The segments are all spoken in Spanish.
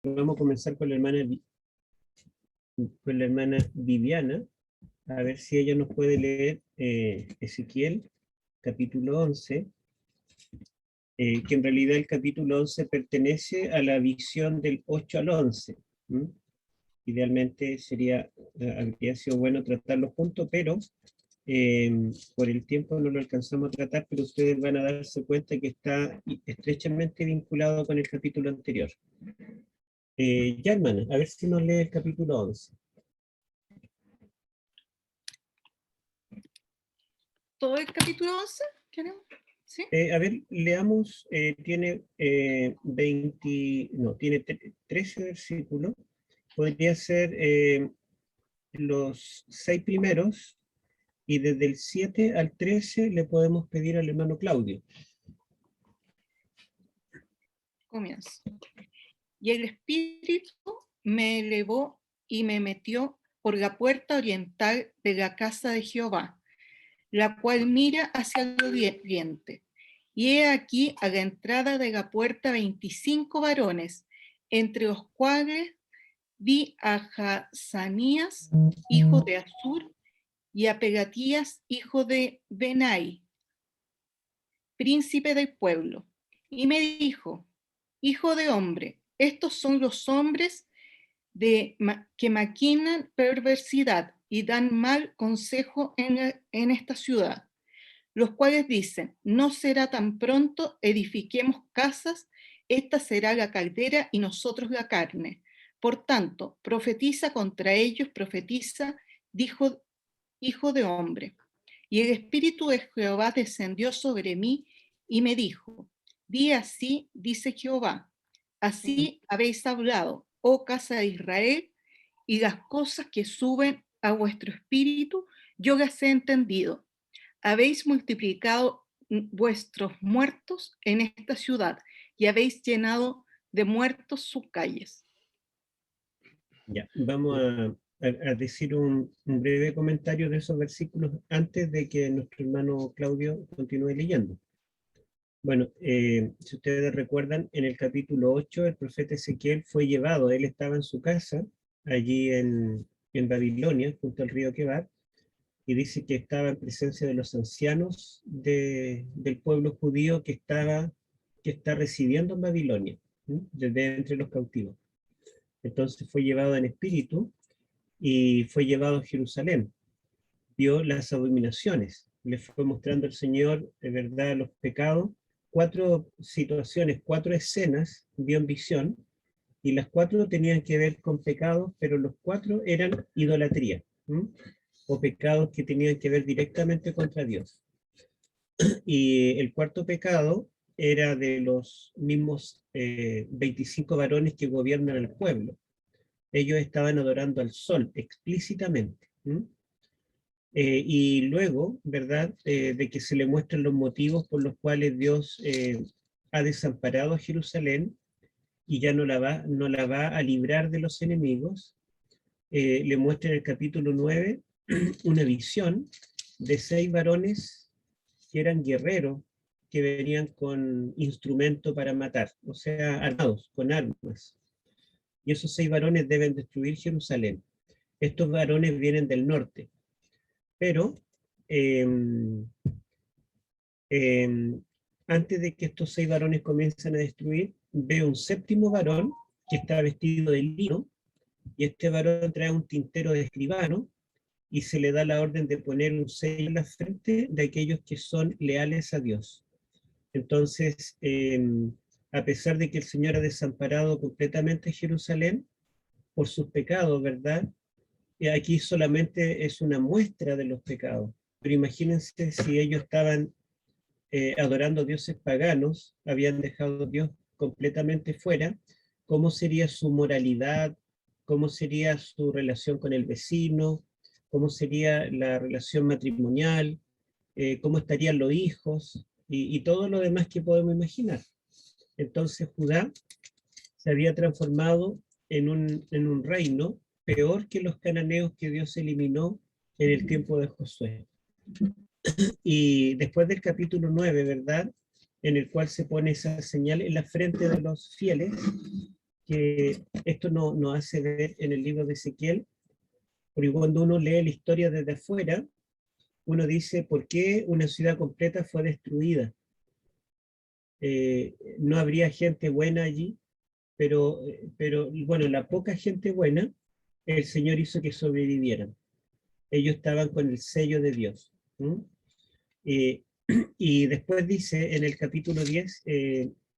Vamos a comenzar con la hermana Viviana, a ver si ella nos puede leer Ezequiel, capítulo 11, que en realidad el capítulo 11 pertenece a la visión del 8 al 11. Idealmente habría sido bueno tratarlo juntos, pero por el tiempo no lo alcanzamos a tratar, pero ustedes van a darse cuenta que está estrechamente vinculado con el capítulo anterior. Ya, hermana, a ver si nos lee el capítulo 11. ¿Todo el capítulo 11? ¿Queremos? ¿Sí? A ver, leamos, tiene 13 versículos. Podría ser los 6 primeros, y desde el 7 al 13 le podemos pedir al hermano Claudio. Comienzo. Y el Espíritu me elevó y me metió por la puerta oriental de la casa de Jehová, la cual mira hacia el oriente. Y he aquí a la entrada de la puerta 25 varones, entre los cuales vi a Jazanías, hijo de Azur, y a Pelatías, hijo de Benai, príncipe del pueblo. Y me dijo: hijo de hombre, estos son los hombres que maquinan perversidad y dan mal consejo en esta ciudad, los cuales dicen: no será tan pronto edifiquemos casas, esta será la caldera y nosotros la carne. Por tanto, profetiza contra ellos, profetiza, dijo, hijo de hombre. Y el Espíritu de Jehová descendió sobre mí y me dijo: di así, dice Jehová, así habéis hablado, oh casa de Israel, y las cosas que suben a vuestro espíritu, yo las he entendido. Habéis multiplicado vuestros muertos en esta ciudad y habéis llenado de muertos sus calles. Ya, vamos a decir un breve comentario de esos versículos antes de que nuestro hermano Claudio continúe leyendo. Bueno, si ustedes recuerdan, en el capítulo 8 el profeta Ezequiel fue llevado, él estaba en su casa, allí en Babilonia, junto al río Quebar, y dice que estaba en presencia de los ancianos del pueblo judío que está residiendo en Babilonia, desde entre los cautivos. Entonces fue llevado en espíritu y fue llevado a Jerusalén. Vio las abominaciones, le fue mostrando el Señor, de verdad, los pecados. 4 situaciones, 4 escenas vio en visión, y las 4 tenían que ver con pecados, pero los 4 eran idolatría, o pecados que tenían que ver directamente contra Dios. Y el cuarto pecado era de los mismos 25 varones que gobiernan el pueblo. Ellos estaban adorando al sol explícitamente. Y luego, ¿verdad?, de que se le muestran los motivos por los cuales Dios ha desamparado a Jerusalén y ya no la va a librar de los enemigos, le muestra en el capítulo 9 una visión de 6 varones que eran guerreros, que venían con instrumento para matar, o sea, armados, con armas. Y esos 6 varones deben destruir Jerusalén. Estos varones vienen del norte, pero antes de que estos 6 varones comiencen a destruir, ve un séptimo varón que está vestido de lino, y este varón trae un tintero de escribano, y se le da la orden de poner un sello en la frente de aquellos que son leales a Dios. Entonces, a pesar de que el Señor ha desamparado completamente Jerusalén por sus pecados, ¿verdad? Aquí solamente es una muestra de los pecados. Pero imagínense si ellos estaban adorando dioses paganos, habían dejado a Dios completamente fuera, ¿cómo sería su moralidad? ¿Cómo sería su relación con el vecino? ¿Cómo sería la relación matrimonial? ¿Cómo estarían los hijos? Y todo lo demás que podemos imaginar. Entonces Judá se había transformado en un reino peor que los cananeos que Dios eliminó en el tiempo de Josué. Y después del capítulo 9, ¿verdad?, en el cual se pone esa señal en la frente de los fieles, que esto nos hace ver en el libro de Ezequiel, porque cuando uno lee la historia desde afuera, uno dice, ¿por qué una ciudad completa fue destruida? No habría gente buena allí, pero bueno, la poca gente buena, el Señor hizo que sobrevivieran. Ellos estaban con el sello de Dios. Eh, y después dice en el capítulo 10,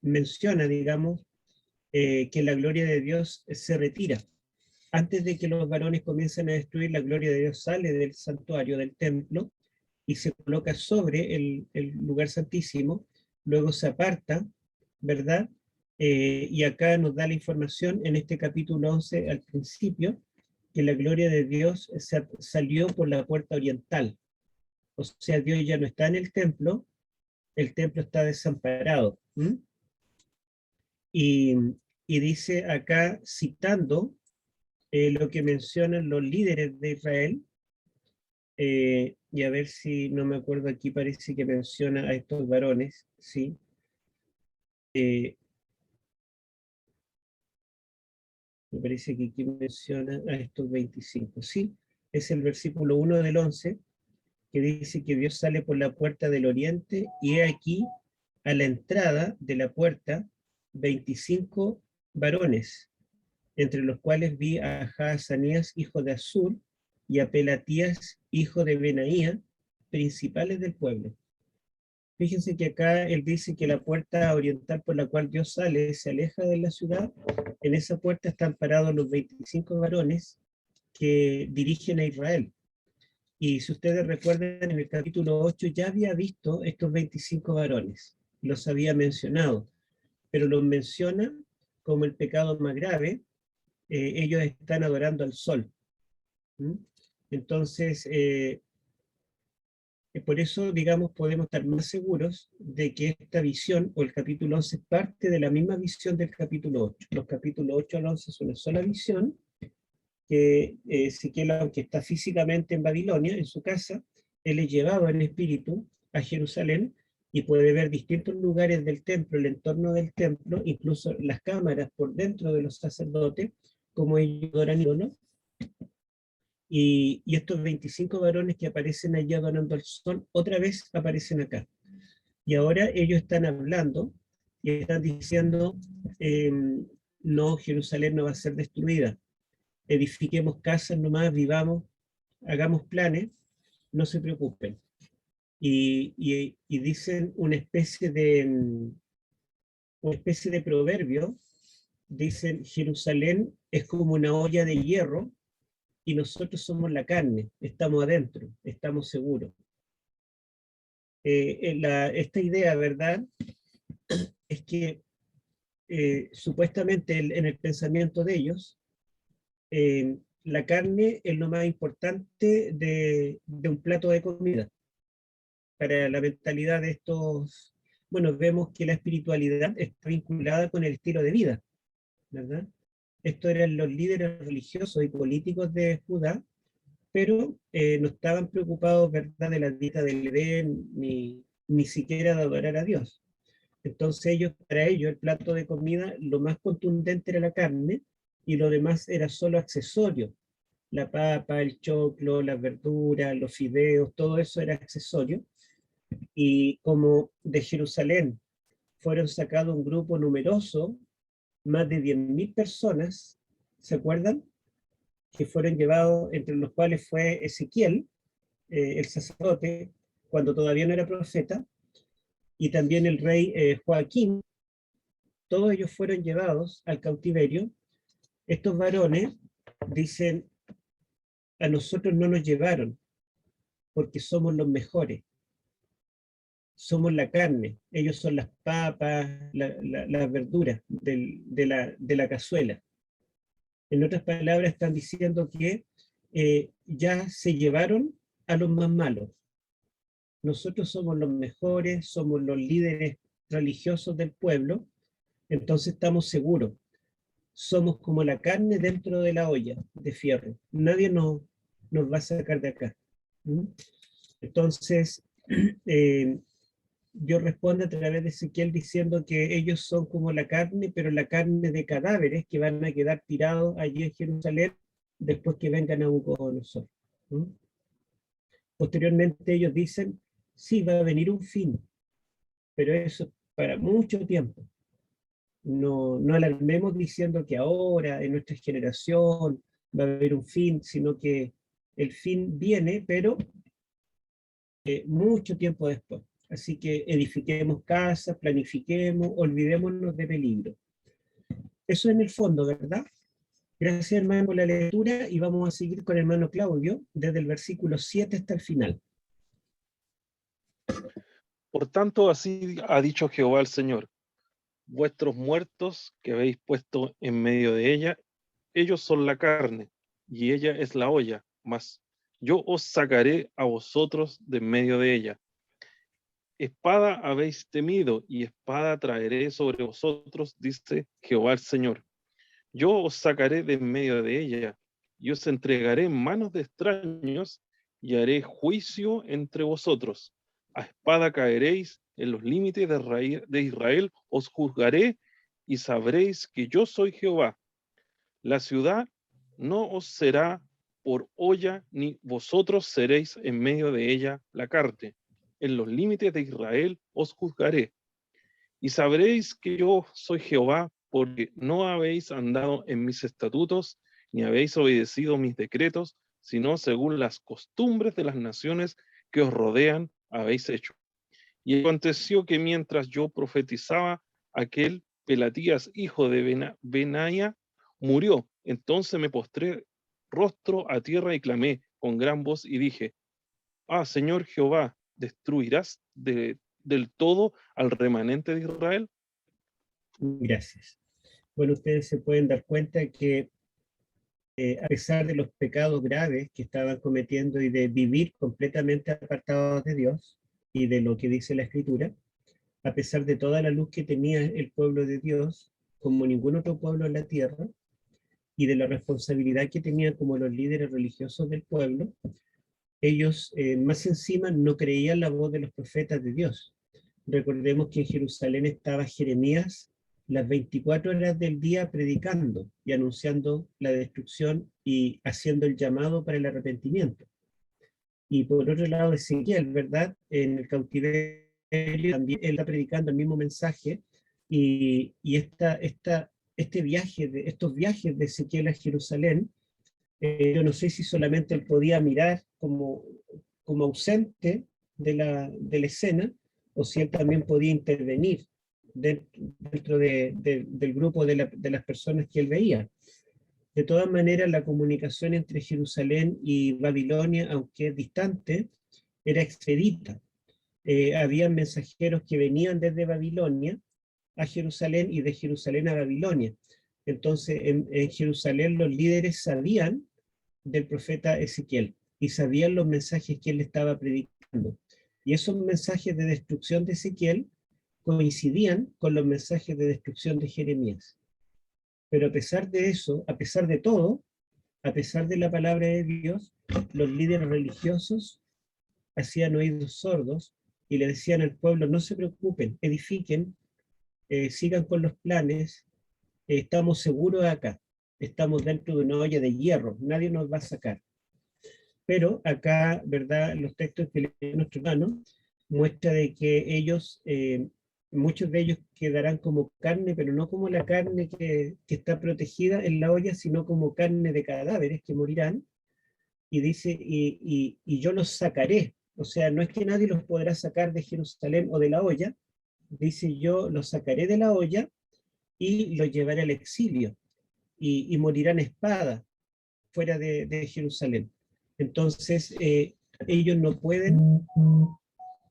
menciona, digamos, que la gloria de Dios se retira. Antes de que los varones comiencen a destruir, la gloria de Dios sale del santuario, del templo, y se coloca sobre el lugar santísimo, luego se aparta, ¿verdad? Y acá nos da la información en este capítulo 11 al principio, que la gloria de Dios salió por la puerta oriental. O sea, Dios ya no está en el templo está desamparado. Y, y dice acá, citando lo que mencionan los líderes de Israel, y a ver si no me acuerdo, aquí parece que menciona a estos varones, ¿sí? Me parece que aquí menciona a estos 25, ¿sí? Es el versículo 1 del 11, que dice que Dios sale por la puerta del oriente, y he aquí, a la entrada de la puerta, 25 varones, entre los cuales vi a Jaazanías, hijo de Azur, y a Pelatías, hijo de Benaía, principales del pueblo. Fíjense que acá él dice que la puerta oriental por la cual Dios sale se aleja de la ciudad. En esa puerta están parados los 25 varones que dirigen a Israel. Y si ustedes recuerdan, en el capítulo 8 ya había visto estos 25 varones, los había mencionado, pero los menciona como el pecado más grave. Ellos están adorando al sol. Entonces, por eso, digamos, podemos estar más seguros de que esta visión, o el capítulo 11, es parte de la misma visión del capítulo 8. Los capítulos 8 al 11 es una sola visión, que Ezequiel, aunque está físicamente en Babilonia, en su casa, él es llevado en espíritu a Jerusalén y puede ver distintos lugares del templo, el entorno del templo, incluso las cámaras por dentro de los sacerdotes, como ellos adoran ídolos. Y estos 25 varones que aparecen allá adorando al sol, otra vez aparecen acá. Y ahora ellos están hablando y están diciendo, no, Jerusalén no va a ser destruida. Edifiquemos casas nomás, vivamos, hagamos planes, no se preocupen. Y dicen una especie de proverbio, dicen, Jerusalén es como una olla de hierro y nosotros somos la carne, estamos adentro, estamos seguros. Esta idea, ¿verdad? Es que supuestamente en el pensamiento de ellos, la carne es lo más importante de un plato de comida. Para la mentalidad de estos, bueno, vemos que la espiritualidad está vinculada con el estilo de vida, ¿verdad? Estos eran los líderes religiosos y políticos de Judá, pero no estaban preocupados, ¿verdad?, de la dieta del Edén, ni siquiera de adorar a Dios. Entonces para ellos el plato de comida, lo más contundente era la carne, y lo demás era solo accesorio. La papa, el choclo, las verduras, los fideos, todo eso era accesorio. Y como de Jerusalén fueron sacados un grupo numeroso, más de 10.000 personas, ¿se acuerdan? Que fueron llevados, entre los cuales fue Ezequiel, el sacerdote, cuando todavía no era profeta, y también el rey Joaquín. Todos ellos fueron llevados al cautiverio. Estos varones dicen, a nosotros no nos llevaron porque somos los mejores, somos la carne, ellos son las papas, las verduras de la cazuela. En otras palabras, están diciendo que ya se llevaron a los más malos. Nosotros somos los mejores, somos los líderes religiosos del pueblo, entonces estamos seguros. Somos como la carne dentro de la olla de fierro. Nadie nos va a sacar de acá. Entonces, Dios responde a través de Ezequiel diciendo que ellos son como la carne, pero la carne de cadáveres que van a quedar tirados allí en Jerusalén después que vengan a Nabucodonosor. ¿Mm? Posteriormente ellos dicen, sí, va a venir un fin, pero eso para mucho tiempo. No alarmemos diciendo que ahora, en nuestra generación, va a haber un fin, sino que el fin viene, pero mucho tiempo después. Así que edifiquemos casas, planifiquemos, olvidémonos de peligro. Eso en el fondo, ¿verdad? Gracias, hermano, por la lectura y vamos a seguir con el hermano Claudio desde el versículo 7 hasta el final. Por tanto, así ha dicho Jehová el Señor: vuestros muertos que habéis puesto en medio de ella, ellos son la carne, y ella es la olla, mas yo os sacaré a vosotros de en medio de ella. Espada habéis temido, y espada traeré sobre vosotros, dice Jehová el Señor. Yo os sacaré de en medio de ella, y os entregaré en manos de extraños, y haré juicio entre vosotros. A espada caeréis, en los límites de Israel os juzgaré, y sabréis que yo soy Jehová. La ciudad no os será por olla, ni vosotros seréis en medio de ella la carne. En los límites de Israel os juzgaré. Y sabréis que yo soy Jehová, porque no habéis andado en mis estatutos, ni habéis obedecido mis decretos, sino según las costumbres de las naciones que os rodean habéis hecho. Y aconteció que mientras yo profetizaba, aquel Pelatías, hijo de Benaía, murió. Entonces me postré rostro a tierra y clamé con gran voz y dije: ah, Señor Jehová, ¿destruirás del todo al remanente de Israel? Gracias. Bueno, ustedes se pueden dar cuenta que a pesar de los pecados graves que estaban cometiendo y de vivir completamente apartados de Dios y de lo que dice la Escritura, a pesar de toda la luz que tenía el pueblo de Dios, como ningún otro pueblo en la tierra, y de la responsabilidad que tenían como los líderes religiosos del pueblo, ellos más encima no creían la voz de los profetas de Dios. Recordemos que en Jerusalén estaba Jeremías las 24 horas del día predicando y anunciando la destrucción y haciendo el llamado para el arrepentimiento. Y por otro lado, Ezequiel, ¿verdad? En el cautiverio también él está predicando el mismo mensaje y estos viajes de Ezequiel a Jerusalén, yo no sé si solamente él podía mirar como ausente de la escena, o si él también podía intervenir dentro del grupo de las personas que él veía. De todas maneras, la comunicación entre Jerusalén y Babilonia, aunque distante, era expedita. Habían mensajeros que venían desde Babilonia a Jerusalén y de Jerusalén a Babilonia. Entonces, en Jerusalén los líderes sabían del profeta Ezequiel y sabían los mensajes que él estaba predicando. Y esos mensajes de destrucción de Ezequiel coincidían con los mensajes de destrucción de Jeremías. Pero a pesar de eso, a pesar de todo, a pesar de la palabra de Dios, los líderes religiosos hacían oídos sordos y le decían al pueblo: no se preocupen, edifiquen, sigan con los planes, estamos seguros acá, estamos dentro de una olla de hierro, nadie nos va a sacar. Pero acá, ¿verdad? Los textos que lee nuestro hermano muestra de que ellos, muchos de ellos quedarán como carne, pero no como la carne que está protegida en la olla, sino como carne de cadáveres que morirán. Y dice, y yo los sacaré. O sea, no es que nadie los podrá sacar de Jerusalén o de la olla. Dice, yo los sacaré de la olla y los llevaré al exilio. Y morirán espada fuera de Jerusalén. Entonces, ellos no pueden,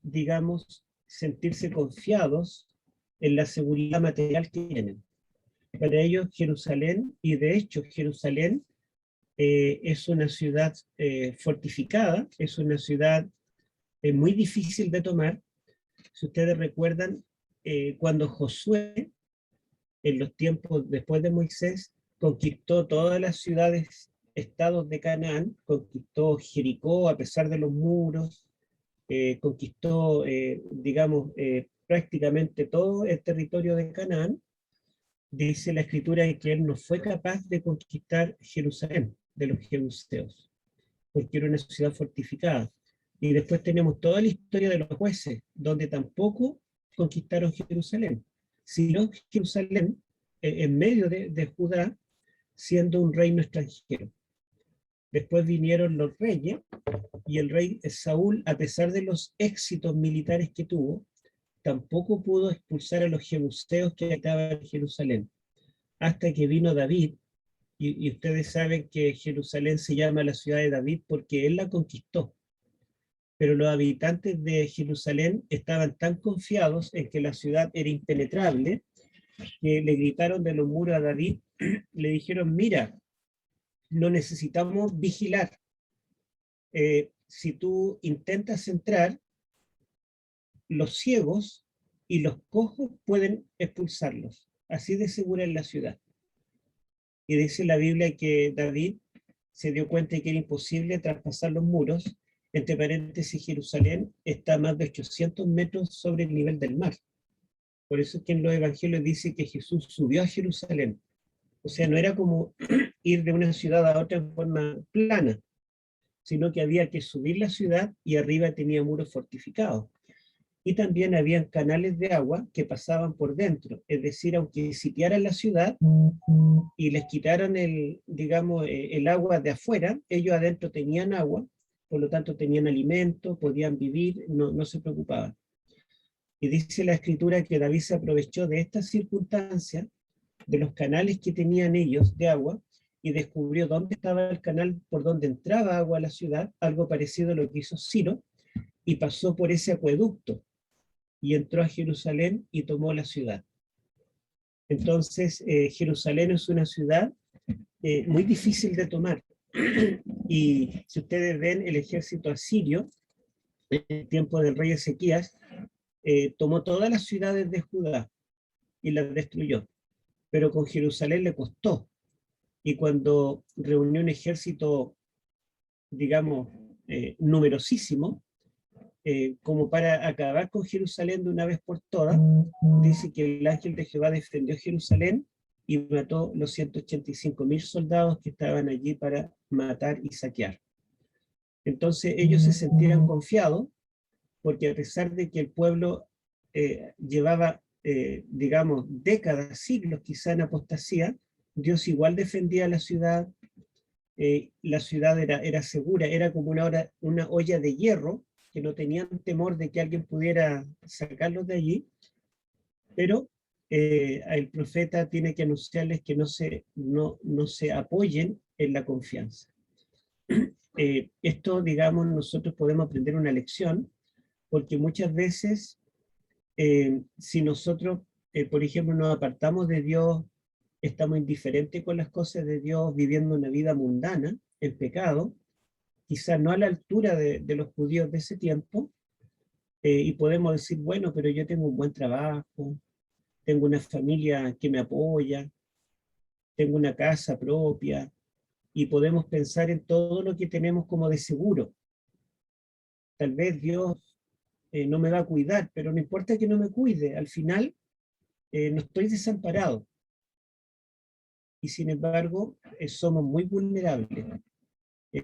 digamos, sentirse confiados en la seguridad material que tienen. Para ellos, Jerusalén, y de hecho Jerusalén es una ciudad fortificada, es una ciudad muy difícil de tomar. Si ustedes recuerdan, cuando Josué, en los tiempos después de Moisés, conquistó todas las ciudades, estados de Canaán, conquistó Jericó a pesar de los muros, conquistó, digamos, prácticamente todo el territorio de Canaán, dice la escritura que él no fue capaz de conquistar Jerusalén de los jebuseos, porque era una ciudad fortificada. Y después tenemos toda la historia de los jueces, donde tampoco conquistaron Jerusalén, sino Jerusalén en medio de Judá, siendo un reino extranjero. Después vinieron los reyes, y el rey Saúl, a pesar de los éxitos militares que tuvo, tampoco pudo expulsar a los jebuseos que habitaban en Jerusalén, hasta que vino David, y ustedes saben que Jerusalén se llama la ciudad de David porque él la conquistó. Pero los habitantes de Jerusalén estaban tan confiados en que la ciudad era impenetrable, que le gritaron de los muros a David, le dijeron, mira, no necesitamos vigilar. Si tú intentas entrar, los ciegos y los cojos pueden expulsarlos. Así de segura es la ciudad. Y dice la Biblia que David se dio cuenta de que era imposible traspasar los muros. Entre paréntesis, Jerusalén está a más de 800 metros sobre el nivel del mar. Por eso es que en los evangelios dice que Jesús subió a Jerusalén. O sea, no era como ir de una ciudad a otra en forma plana, sino que había que subir la ciudad y arriba tenía muros fortificados. Y también habían canales de agua que pasaban por dentro. Es decir, aunque sitiaran la ciudad y les quitaran digamos, el agua de afuera, ellos adentro tenían agua, por lo tanto tenían alimento, podían vivir, no se preocupaban. Y dice la escritura que David se aprovechó de esta circunstancia, de los canales que tenían ellos de agua, y descubrió dónde estaba el canal por donde entraba agua a la ciudad, algo parecido a lo que hizo Ciro, y pasó por ese acueducto, y entró a Jerusalén y tomó la ciudad. Entonces, Jerusalén es una ciudad muy difícil de tomar. Y si ustedes ven el ejército asirio, en el tiempo del rey Ezequías, tomó todas las ciudades de Judá y las destruyó. Pero con Jerusalén le costó. Y cuando reunió un ejército, digamos, numerosísimo, como para acabar con Jerusalén de una vez por todas, dice que el ángel de Jehová defendió Jerusalén y mató los 185.000 soldados que estaban allí para matar y saquear. Entonces ellos se sentían confiados, porque a pesar de que el pueblo llevaba, digamos, décadas, siglos quizá en apostasía, Dios igual defendía la ciudad era segura, era como una olla de hierro, que no tenían temor de que alguien pudiera sacarlos de allí, pero el profeta tiene que anunciarles que no se apoyen en la confianza. Esto, digamos, nosotros podemos aprender una lección, porque muchas veces, si nosotros, por ejemplo, nos apartamos de Dios, estamos indiferentes con las cosas de Dios, viviendo una vida mundana, en pecado, quizás no a la altura de los judíos de ese tiempo, y podemos decir, bueno, pero yo tengo un buen trabajo, tengo una familia que me apoya, tengo una casa propia, y podemos pensar en todo lo que tenemos como de seguro. Tal vez Dios no me va a cuidar, pero no importa que no me cuide, al final no estoy desamparado. Y sin embargo, somos muy vulnerables.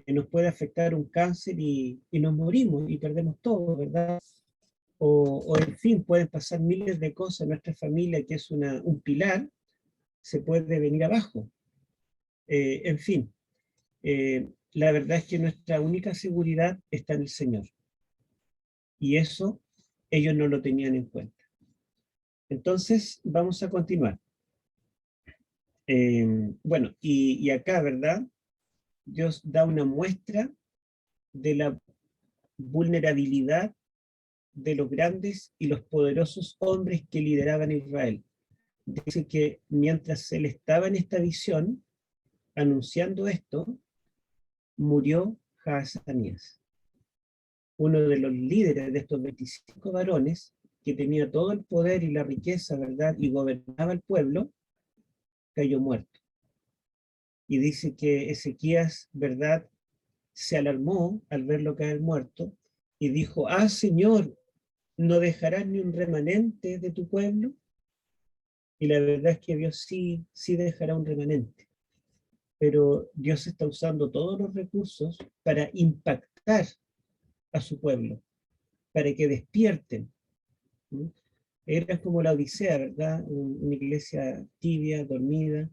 Nos puede afectar un cáncer y nos morimos y perdemos todo, ¿verdad? O en fin, pueden pasar miles de cosas en nuestra familia, que es un pilar, se puede venir abajo. En fin, la verdad es que nuestra única seguridad está en el Señor. Y eso ellos no lo tenían en cuenta. Entonces, vamos a continuar. Bueno, y acá, ¿verdad? Dios da una muestra de la vulnerabilidad de los grandes y los poderosos hombres que lideraban Israel. Dice que mientras él estaba en esta visión, anunciando esto, murió Jaazanías, uno de los líderes de estos 25 varones, que tenía todo el poder y la riqueza, ¿verdad? Y gobernaba el pueblo, cayó muerto. Y dice que Ezequías, ¿verdad?, se alarmó al verlo caer muerto, y dijo, ah, Señor, ¿no dejarás ni un remanente de tu pueblo? Y la verdad es que Dios sí, sí dejará un remanente. Pero Dios está usando todos los recursos para impactar a su pueblo, para que despierten. ¿Sí? Era como la Odisea, ¿verdad? Una iglesia tibia, dormida,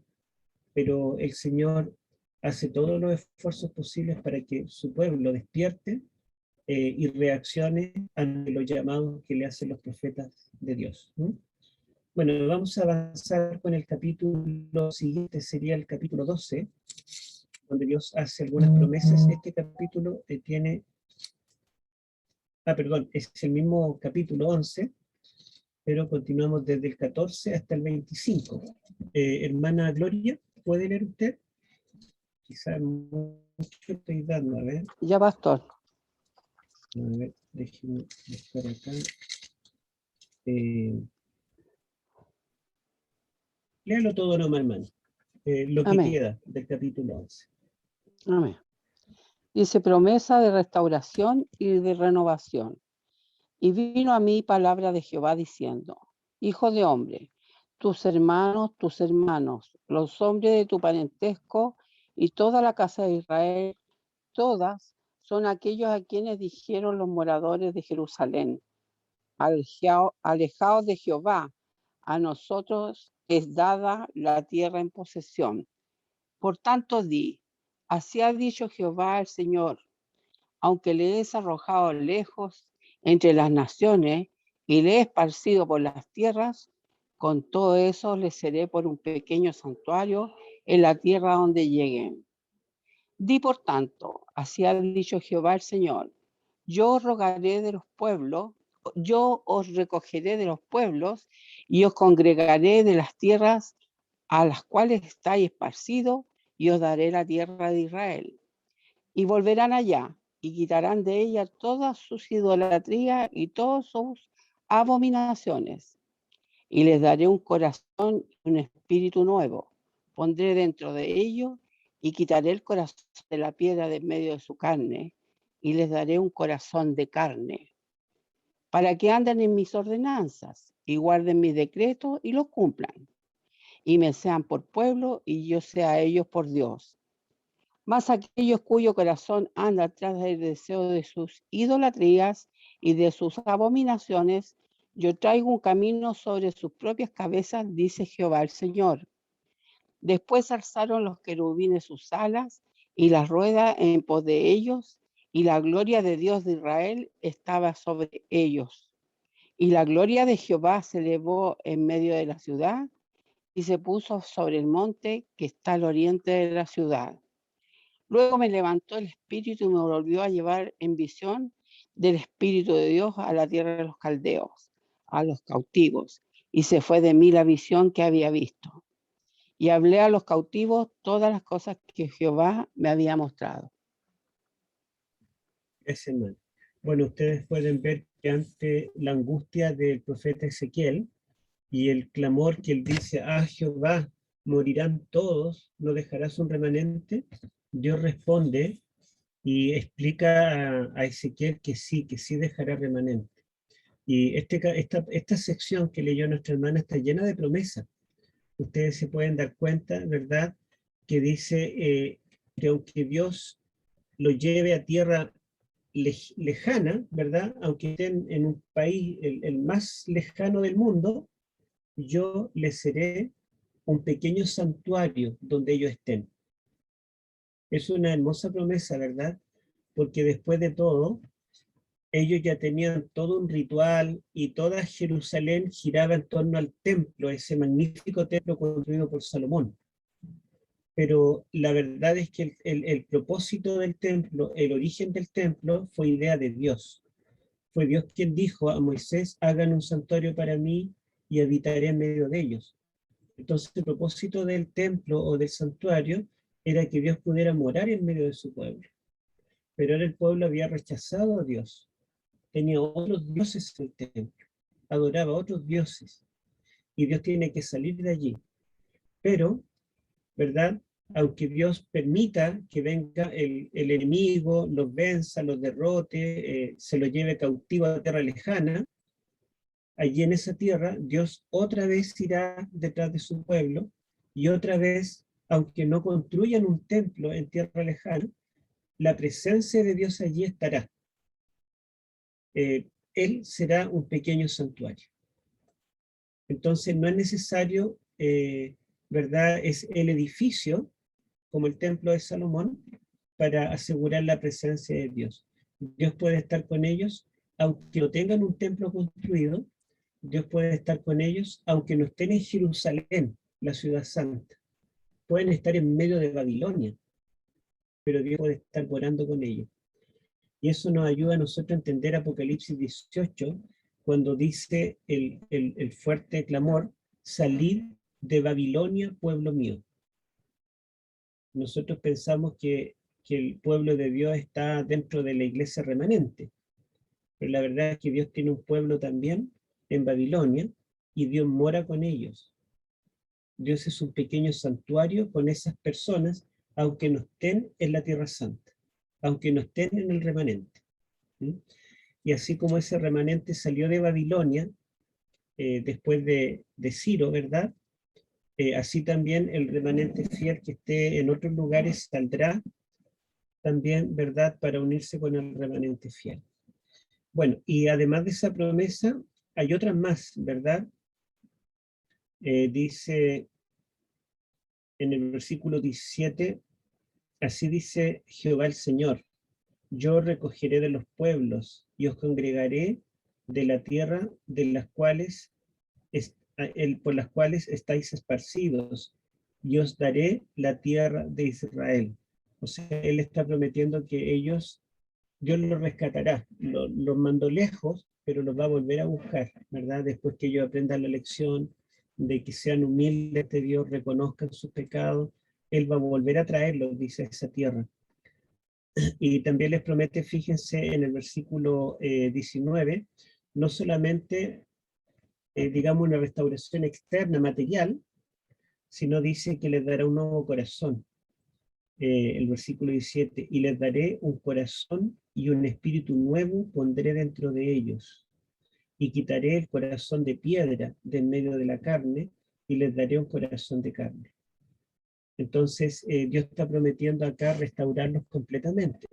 pero el Señor hace todos los esfuerzos posibles para que su pueblo despierte y reaccione ante los llamados que le hacen los profetas de Dios. ¿No? Bueno, vamos a avanzar con el capítulo siguiente, sería el capítulo 12, donde Dios hace algunas promesas. Este capítulo tiene, perdón, es el mismo capítulo 11, pero continuamos desde el 14 hasta el 25. Hermana Gloria, ¿puede leer usted? Quizás mucho estoy dando, a ver. Ya, pastor. A ver, déjeme buscar acá. Léalo todo nomás, hermano. Lo que Amén. queda del capítulo 11. Amén. Dice promesa de restauración y de renovación. Y vino a mí palabra de Jehová diciendo, Hijo de hombre, tus hermanos, los hombres de tu parentesco y toda la casa de Israel, todas son aquellos a quienes dijeron los moradores de Jerusalén, alejaos de Jehová, a nosotros es dada la tierra en posesión. Por tanto di, así ha dicho Jehová el Señor, aunque le he arrojado lejos entre las naciones y le he esparcido por las tierras, con todo eso les seré por un pequeño santuario en la tierra donde lleguen. Di por tanto, así ha dicho Jehová el Señor, yo os rogaré de los pueblos, yo os recogeré de los pueblos y os congregaré de las tierras a las cuales estáis esparcidos y os daré la tierra de Israel. Y volverán allá y quitarán de ella todas sus idolatrías y todas sus abominaciones. Y les daré un corazón y un espíritu nuevo. Pondré dentro de ellos y quitaré el corazón de la piedra de en medio de su carne y les daré un corazón de carne, para que anden en mis ordenanzas y guarden mis decretos y los cumplan, y me sean por pueblo y yo sea a ellos por Dios. Mas aquellos cuyo corazón anda tras del deseo de sus idolatrías y de sus abominaciones, yo traigo un camino sobre sus propias cabezas, dice Jehová el Señor. Después alzaron los querubines sus alas y las ruedas en pos de ellos, y la gloria de Dios de Israel estaba sobre ellos. Y la gloria de Jehová se elevó en medio de la ciudad y se puso sobre el monte que está al oriente de la ciudad. Luego me levantó el espíritu y me volvió a llevar en visión del espíritu de Dios a la tierra de los caldeos, a los cautivos, y se fue de mí la visión que había visto. Y hablé a los cautivos todas las cosas que Jehová me había mostrado. Ese hermano. Bueno, ustedes pueden ver que ante la angustia del profeta Ezequiel y el clamor que él dice, ah, Jehová, morirán todos, no dejarás un remanente, Dios responde y explica a Ezequiel que sí dejará remanente. Y esta sección que leyó nuestra hermana está llena de promesas. Ustedes se pueden dar cuenta, ¿verdad?, que dice que aunque Dios lo lleve a tierra lejana, ¿verdad?, aunque estén en un país el más lejano del mundo, yo les seré un pequeño santuario donde ellos estén. Es una hermosa promesa, ¿verdad? Porque después de todo, ellos ya tenían todo un ritual y toda Jerusalén giraba en torno al templo, ese magnífico templo construido por Salomón. Pero la verdad es que el propósito del templo, el origen del templo, fue idea de Dios. Fue Dios quien dijo a Moisés, hagan un santuario para mí y habitaré en medio de ellos. Entonces el propósito del templo o del santuario era que Dios pudiera morar en medio de su pueblo. Pero ahora el pueblo había rechazado a Dios. Tenía otros dioses en el templo. Adoraba a otros dioses. Y Dios tiene que salir de allí. Pero, ¿verdad? aunque Dios permita que venga el enemigo, los venza, los derrote, se los lleve cautivo a tierra lejana, allí en esa tierra Dios otra vez irá detrás de su pueblo y otra vez, aunque no construyan un templo en tierra lejana, la presencia de Dios allí estará. Él será un pequeño santuario. Entonces no es necesario, ¿verdad? Es el edificio, como el templo de Salomón, para asegurar la presencia de Dios. Dios puede estar con ellos, aunque no tengan un templo construido. Dios puede estar con ellos, aunque no estén en Jerusalén, la ciudad santa. Pueden estar en medio de Babilonia, pero Dios puede estar morando con ellos. Y eso nos ayuda a nosotros a entender Apocalipsis 18, cuando dice el fuerte clamor, salid de Babilonia, pueblo mío. Nosotros pensamos que el pueblo de Dios está dentro de la iglesia remanente, pero la verdad es que Dios tiene un pueblo también en Babilonia y Dios mora con ellos. Dios es un pequeño santuario con esas personas, aunque no estén en la Tierra Santa, aunque no estén en el remanente. ¿Sí? Y así como ese remanente salió de Babilonia, después de Ciro, ¿verdad? Así también el remanente fiel que esté en otros lugares saldrá también, ¿verdad?, para unirse con el remanente fiel. Bueno, y además de esa promesa, hay otras más, ¿verdad? Dice en el versículo 17, así dice Jehová el Señor, yo recogeré de los pueblos y os congregaré de la tierra de las cuales por las cuales estáis esparcidos, y os daré la tierra de Israel. O sea, Él está prometiendo que ellos, Dios los rescatará, los mandó lejos, pero los va a volver a buscar, ¿verdad? Después que ellos aprendan la lección de que sean humildes ante Dios, reconozcan sus pecados, Él va a volver a traerlos, dice, a esa tierra. Y también les promete, fíjense en el versículo 19, no solamente digamos, una restauración externa, material, sino dice que les dará un nuevo corazón. El versículo 17, y les daré un corazón y un espíritu nuevo pondré dentro de ellos, y quitaré el corazón de piedra de en medio de la carne, y les daré un corazón de carne. Entonces, Dios está prometiendo acá restaurarlos completamente,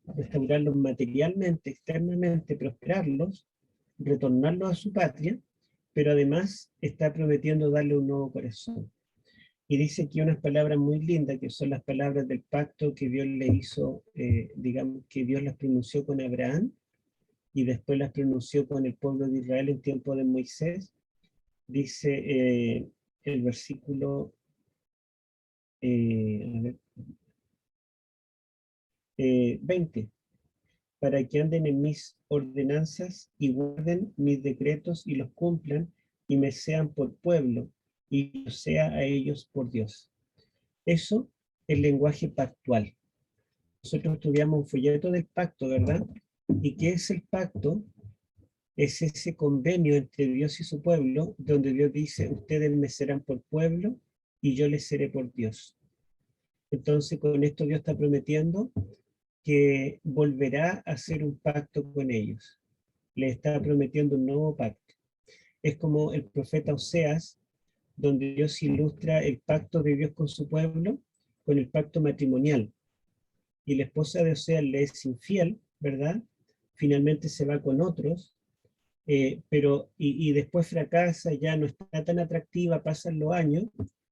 restaurarlos materialmente, externamente, prosperarlos, retornarlos a su patria, pero además está prometiendo darle un nuevo corazón. Y dice aquí unas palabras muy lindas, que son las palabras del pacto que Dios le hizo, digamos que Dios las pronunció con Abraham, y después las pronunció con el pueblo de Israel en tiempo de Moisés. Dice el versículo 20, para que anden en mis ordenanzas y guarden mis decretos y los cumplan, y me sean por pueblo, y yo sea a ellos por Dios. Eso es lenguaje pactual. Nosotros estudiamos un folleto del pacto, ¿verdad? ¿Y qué es el pacto? Es ese convenio entre Dios y su pueblo, donde Dios dice, ustedes me serán por pueblo, y yo les seré por Dios. Entonces, con esto Dios está prometiendo que volverá a hacer un pacto con ellos. Le está prometiendo un nuevo pacto. Es como el profeta Oseas, donde Dios ilustra el pacto de Dios con su pueblo, con el pacto matrimonial. Y la esposa de Oseas le es infiel, ¿verdad? Finalmente se va con otros, pero después fracasa, ya no está tan atractiva, pasan los años,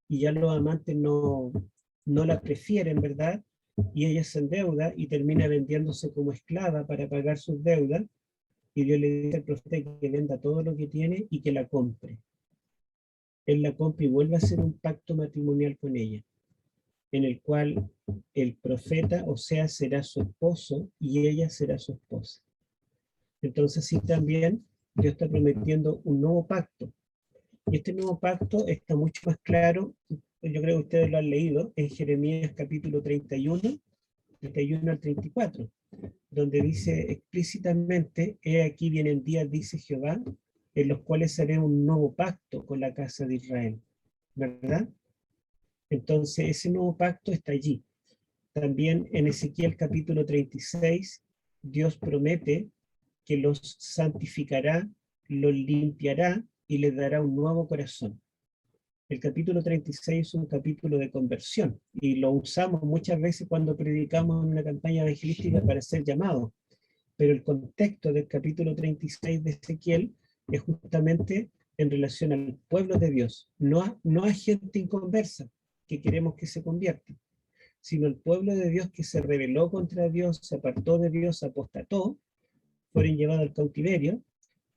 y ya los amantes no la prefieren, ¿verdad? Y ella se endeuda y termina vendiéndose como esclava para pagar sus deudas, y Dios le dice al profeta que venda todo lo que tiene y que la compre. Él la compra y vuelve a hacer un pacto matrimonial con ella, en el cual el profeta, o sea, será su esposo y ella será su esposa. Entonces sí, también Dios está prometiendo un nuevo pacto. Y este nuevo pacto está mucho más claro, yo creo que ustedes lo han leído, en Jeremías capítulo 31 al 34, donde dice explícitamente, he aquí vienen días, dice Jehová, en los cuales haré un nuevo pacto con la casa de Israel, ¿verdad? Entonces ese nuevo pacto está allí. También en Ezequiel capítulo 36, Dios promete que los santificará, los limpiará y les dará un nuevo corazón. El capítulo 36 es un capítulo de conversión y lo usamos muchas veces cuando predicamos en una campaña evangelística para ser llamados. Pero el contexto del capítulo 36 de Ezequiel es justamente en relación al pueblo de Dios, no a gente inconversa que queremos que se convierta, sino el pueblo de Dios que se rebeló contra Dios, se apartó de Dios, apostató, fueron llevados al cautiverio,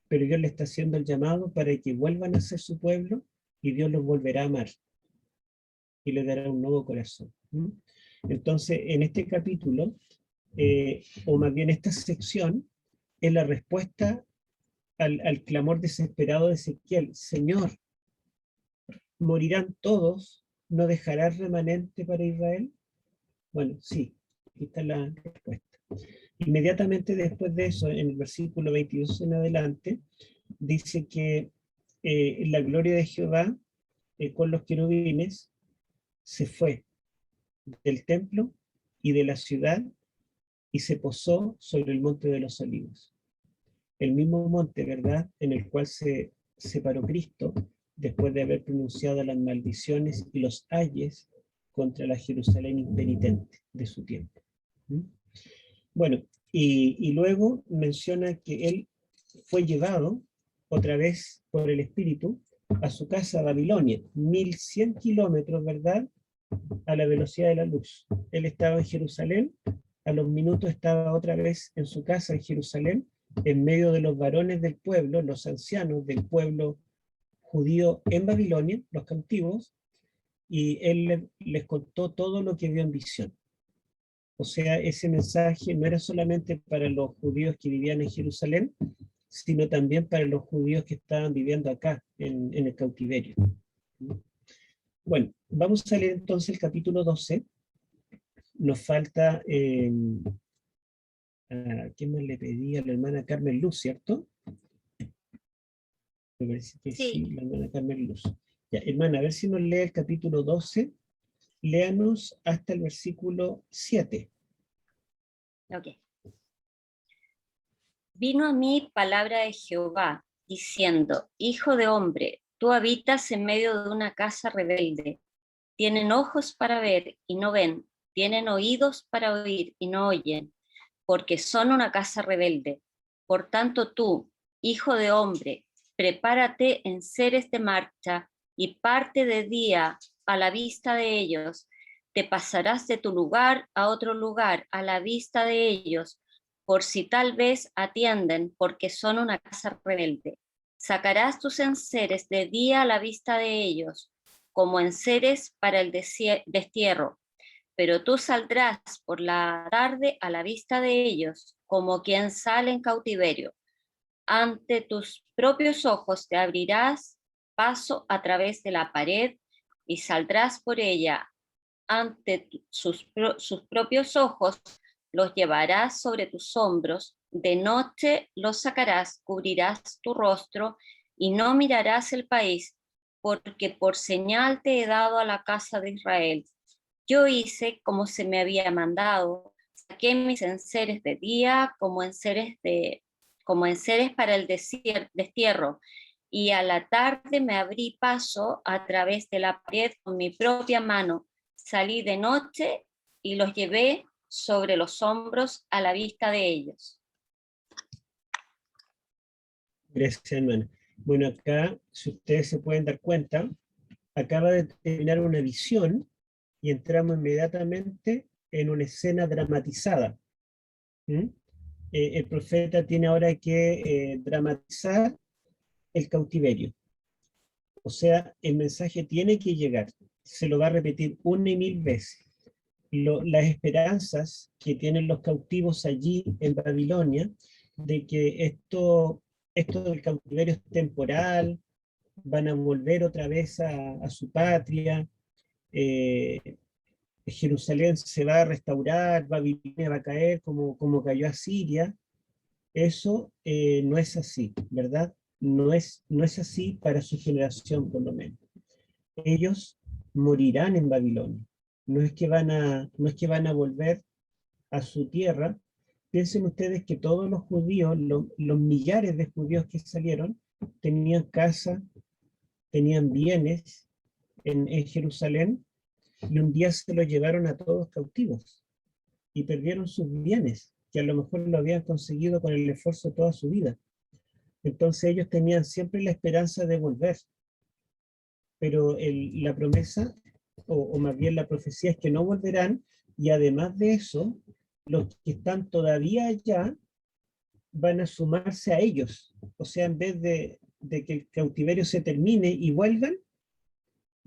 pero Dios le está haciendo el llamado para que vuelvan a ser su pueblo y Dios los volverá a amar y les dará un nuevo corazón. Entonces, en este capítulo, o más bien esta sección, es la respuesta al clamor desesperado de Ezequiel: Señor, ¿morirán todos? ¿No dejarás remanente para Israel? Bueno, sí, aquí está la respuesta. Inmediatamente después de eso, en el versículo 22 en adelante, dice que la gloria de Jehová con los querubines se fue del templo y de la ciudad y se posó sobre el monte de los olivos. El mismo monte, ¿verdad?, en el cual se separó Cristo después de haber pronunciado las maldiciones y los ayes contra la Jerusalén impenitente de su tiempo. Bueno, y luego menciona que él fue llevado otra vez por el Espíritu a su casa Babilonia, 1100 kilómetros, ¿verdad?, a la velocidad de la luz. Él estaba en Jerusalén, a los minutos estaba otra vez en su casa en Jerusalén, en medio de los varones del pueblo, los ancianos del pueblo judío en Babilonia, los cautivos, y él les contó todo lo que vio en visión. O sea, ese mensaje no era solamente para los judíos que vivían en Jerusalén, sino también para los judíos que estaban viviendo acá, en el cautiverio. Bueno, vamos a leer entonces el capítulo 12. Nos falta, ¿quién más le pedí? A la hermana Carmen Luz, ¿cierto? Me parece que sí, la hermana Carmen Luz. Ya, hermana, a ver si nos lee el capítulo 12. Léanos hasta el versículo 7. Ok. Vino a mí palabra de Jehová, diciendo: Hijo de hombre, tú habitas en medio de una casa rebelde. Tienen ojos para ver y no ven, tienen oídos para oír y no oyen, porque son una casa rebelde. Por tanto tú, hijo de hombre, prepárate en seres de marcha y parte de día a la vista de ellos. Te pasarás de tu lugar a otro lugar a la vista de ellos, por si tal vez atienden, porque son una casa rebelde. Sacarás tus enseres de día a la vista de ellos, como enseres para el destierro, pero tú saldrás por la tarde a la vista de ellos, como quien sale en cautiverio. Ante tus propios ojos te abrirás paso a través de la pared y saldrás por ella. Ante sus propios ojos los llevarás sobre tus hombros, de noche los sacarás, cubrirás tu rostro y no mirarás el país, porque por señal te he dado a la casa de Israel. Yo hice como se me había mandado, saqué mis enseres de día como enseres para el destierro, y a la tarde me abrí paso a través de la pared con mi propia mano. Salí de noche y los llevé sobre los hombros a la vista de ellos. Gracias, hermana. Bueno, acá, si ustedes se pueden dar cuenta, acaba de terminar una visión y entramos inmediatamente en una escena dramatizada. El profeta tiene ahora que dramatizar el cautiverio. O sea, el mensaje tiene que llegar. Se lo va a repetir 1,000 veces. Las esperanzas que tienen los cautivos allí en Babilonia, de que esto del cautiverio es temporal, van a volver otra vez a su patria, Jerusalén se va a restaurar, Babilonia va a caer como cayó Asiria. Eso no es así, ¿verdad? No es así para su generación, por lo menos. Ellos morirán en Babilonia. No es que van a volver a su tierra. Piensen ustedes que todos los judíos, los millares de judíos que salieron, tenían casa, tenían bienes en Jerusalén, y un día se los llevaron a todos cautivos y perdieron sus bienes, que a lo mejor lo habían conseguido con el esfuerzo de toda su vida. Entonces ellos tenían siempre la esperanza de volver, pero la promesa, o más bien la profecía, es que no volverán, y además de eso, los que están todavía allá van a sumarse a ellos. O sea, en vez de que el cautiverio se termine y vuelvan,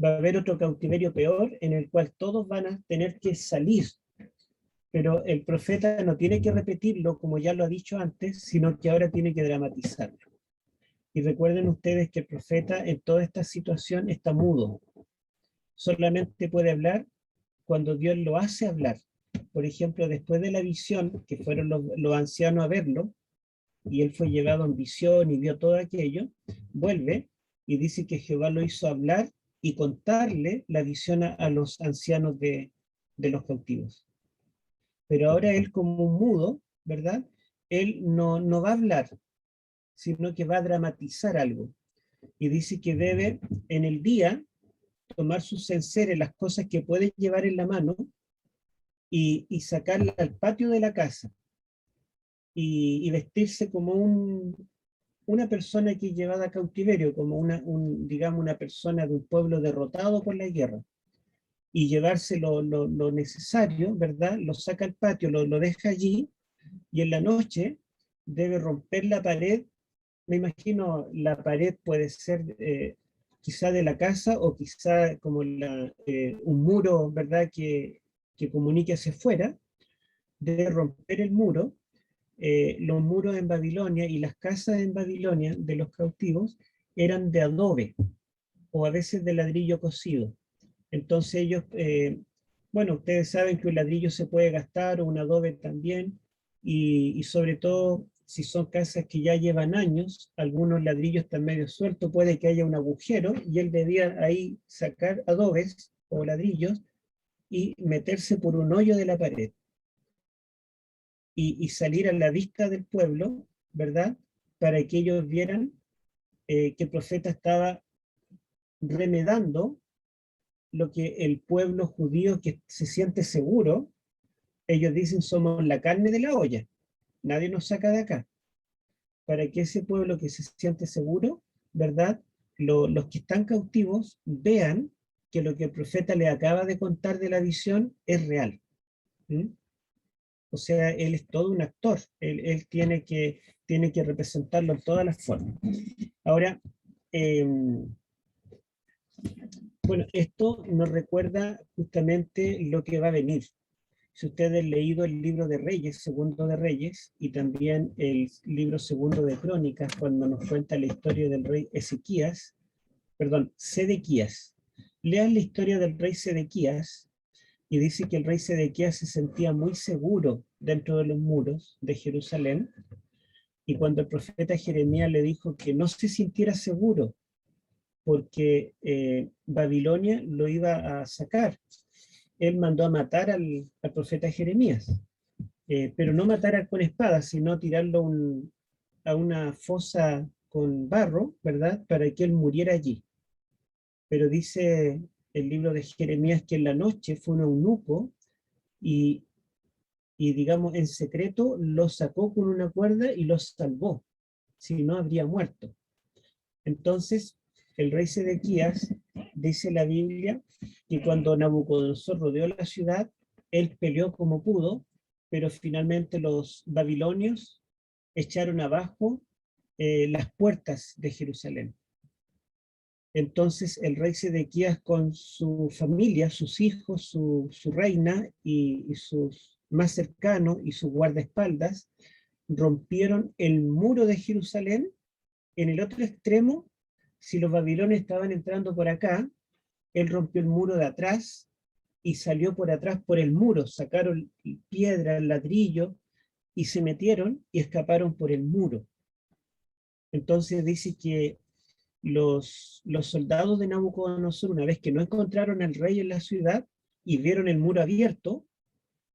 va a haber otro cautiverio peor en el cual todos van a tener que salir. Pero el profeta no tiene que repetirlo como ya lo ha dicho antes, sino que ahora tiene que dramatizarlo. Y recuerden ustedes que el profeta en toda esta situación está mudo. Solamente puede hablar cuando Dios lo hace hablar. Por ejemplo, después de la visión, que fueron los ancianos a verlo, y él fue llevado en visión y vio todo aquello, vuelve y dice que Jehová lo hizo hablar y contarle la visión a los ancianos de los cautivos. Pero ahora él, como un mudo, ¿verdad? Él no va a hablar, sino que va a dramatizar algo. Y dice que debe en el día tomar sus enseres, las cosas que puede llevar en la mano, y sacarla al patio de la casa, y vestirse como una persona que es llevada a cautiverio, como digamos, una persona de un pueblo derrotado por la guerra, y llevarse lo necesario, ¿verdad? Lo saca al patio, lo deja allí, y en la noche debe romper la pared. Me imagino la pared puede ser quizá de la casa, o quizá como un muro, ¿verdad? Que comunique hacia afuera. Debe romper el muro. Los muros en Babilonia y las casas en Babilonia de los cautivos eran de adobe, o a veces de ladrillo cocido. Entonces ellos, bueno, ustedes saben que un ladrillo se puede gastar, o un adobe también, y sobre todo si son casas que ya llevan años, algunos ladrillos están medio sueltos, puede que haya un agujero, y él debía ahí sacar adobes o ladrillos y meterse por un hoyo de la pared, y salir a la vista del pueblo, ¿verdad? Para que ellos vieran que el profeta estaba remedando lo que el pueblo judío, que se siente seguro, ellos dicen: somos la carne de la olla, nadie nos saca de acá. Para que ese pueblo que se siente seguro, ¿verdad? Los que están cautivos vean que lo que el profeta le acaba de contar de la visión es real. ¿Mm? O sea, él es todo un actor, él tiene que representarlo en todas las formas. Ahora, bueno, esto nos recuerda justamente lo que va a venir. Si ustedes han leído el libro de Reyes, segundo de Reyes, y también el libro segundo de Crónicas, cuando nos cuenta la historia del rey Sedequías. Lean la historia del rey Sedequías, y dice que el rey Sedequías se sentía muy seguro dentro de los muros de Jerusalén, y cuando el profeta Jeremías le dijo que no se sintiera seguro, porque Babilonia lo iba a sacar, él mandó a matar al profeta Jeremías, pero no matar con espada, sino tirarlo a una fosa con barro, ¿verdad? Para que él muriera allí. Pero dice el libro de Jeremías que en la noche fue un eunuco y digamos, en secreto lo sacó con una cuerda y lo salvó, si no habría muerto. Entonces, el rey Sedequías, dice la Biblia, que cuando Nabucodonosor rodeó la ciudad, él peleó como pudo, pero finalmente los babilonios echaron abajo las puertas de Jerusalén. Entonces el rey Sedequías, con su familia, sus hijos, su reina y sus más cercanos y sus guardaespaldas, rompieron el muro de Jerusalén. En el otro extremo, si los babilonios estaban entrando por acá, él rompió el muro de atrás y salió por atrás por el muro, sacaron piedra, ladrillo, y se metieron y escaparon por el muro. Entonces dice que los soldados de Nabucodonosor, una vez que no encontraron al rey en la ciudad y vieron el muro abierto,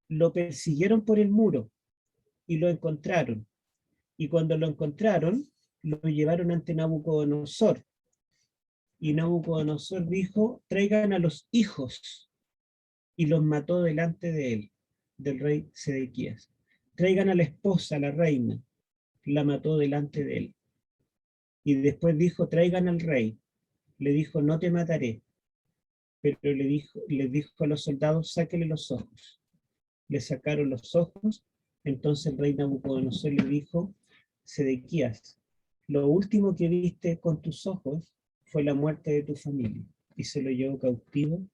lo persiguieron por el muro y lo encontraron. Y cuando lo encontraron, lo llevaron ante Nabucodonosor. Y Nabucodonosor dijo, traigan a los hijos, y los mató delante de él, del rey Sedequías. Traigan a la esposa, la reina, la mató delante de él. Y después dijo, traigan al rey. Le dijo, no te mataré. Pero les dijo a los soldados, sáquenle los ojos. Le sacaron los ojos. Entonces el rey Nabucodonosor le dijo, Sedequías, lo último que viste con tus ojos fue la muerte de tu familia. Y se lo llevó cautivo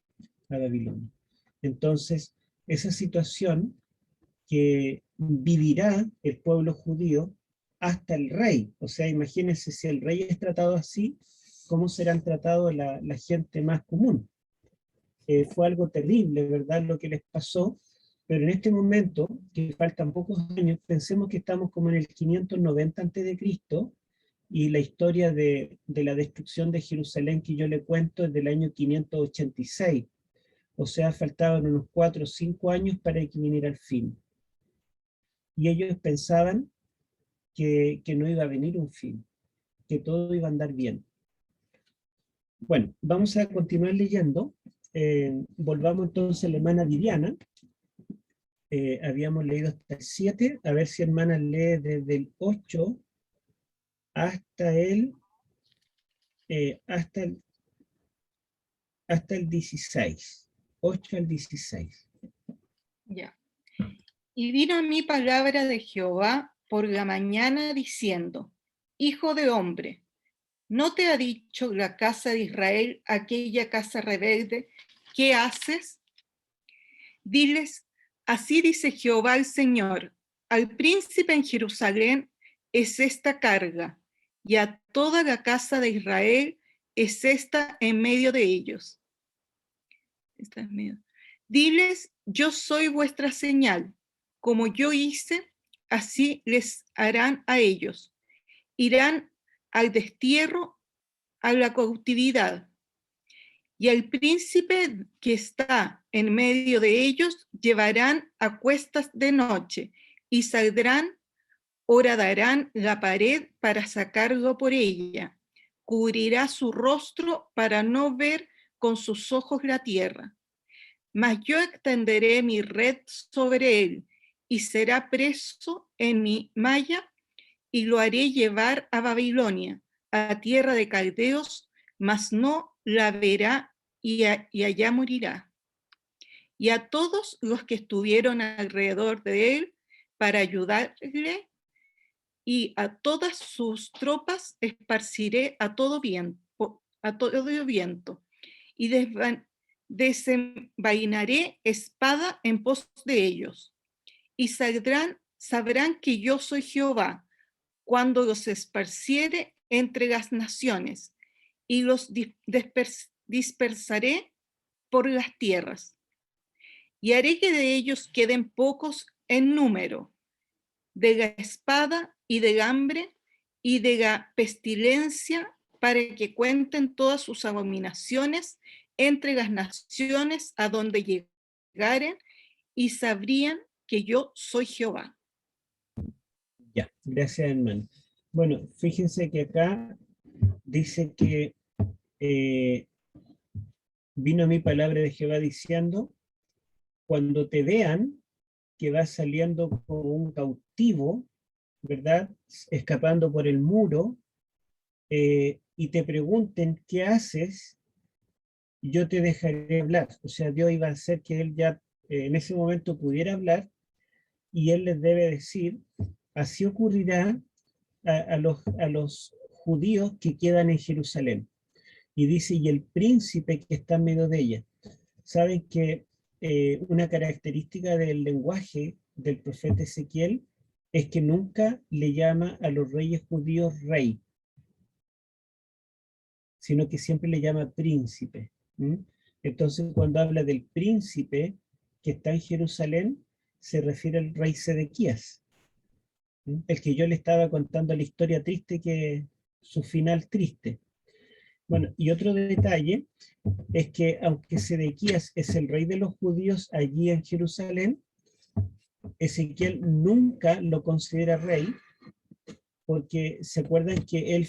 a Babilonia. Entonces, esa situación que vivirá el pueblo judío hasta el rey. O sea, imagínense si el rey es tratado así, ¿cómo serán tratados la gente más común? Fue algo terrible, ¿verdad? Lo que les pasó, pero en este momento, que faltan pocos años, pensemos que estamos como en el 590 a.C., y la historia de la destrucción de Jerusalén que yo le cuento es del año 586. O sea, faltaban unos 4 o 5 años para que viniera el fin. Y ellos pensaban que no iba a venir un fin, que todo iba a andar bien. Bueno, vamos a continuar leyendo. Volvamos entonces a la hermana Viviana. Habíamos leído hasta el 7, a ver si hermana lee desde el 8 hasta el 16. 8 al 16. Ya. Y vino a mí palabra de Jehová por la mañana diciendo, Hijo de hombre, ¿no te ha dicho la casa de Israel, aquella casa rebelde, qué haces? Diles, así dice Jehová el Señor, al príncipe en Jerusalén es esta carga, y a toda la casa de Israel es esta en medio de ellos. Esta es medio. Diles, yo soy vuestra señal, como yo hice, así les harán a ellos. Irán al destierro, a la cautividad. Y al príncipe que está en medio de ellos llevarán a cuestas de noche y saldrán, horadarán la pared para sacarlo por ella. Cubrirá su rostro para no ver con sus ojos la tierra. Mas yo extenderé mi red sobre él y será preso en mi malla y lo haré llevar a Babilonia, a tierra de caldeos, mas no la verá y allá morirá. Y a todos los que estuvieron alrededor de él para ayudarle y a todas sus tropas esparciré a todo viento y desenvainaré espada en pos de ellos. Y sabrán que yo soy Jehová, cuando los esparciere entre las naciones, y los dispersaré por las tierras. Y haré que de ellos queden pocos en número, de la espada y del hambre y de la pestilencia, para que cuenten todas sus abominaciones entre las naciones a donde llegaren, y sabrían que yo soy Jehová. Ya, gracias hermano. Bueno, fíjense que acá dice que vino a mí palabra de Jehová diciendo, cuando te vean que vas saliendo como un cautivo, ¿verdad? Escapando por el muro, y te pregunten qué haces, yo te dejaré hablar. O sea, Dios iba a hacer que él ya en ese momento pudiera hablar, y él les debe decir, así ocurrirá a los judíos que quedan en Jerusalén. Y dice, y el príncipe que está en medio de ella. Saben que una característica del lenguaje del profeta Ezequiel es que nunca le llama a los reyes judíos rey, sino que siempre le llama príncipe. Entonces, cuando habla del príncipe que está en Jerusalén, se refiere al rey Sedequías, el que yo le estaba contando la historia triste, que su final triste. Bueno, y otro detalle es que aunque Sedequías es el rey de los judíos allí en Jerusalén, Ezequiel nunca lo considera rey, porque se acuerdan que él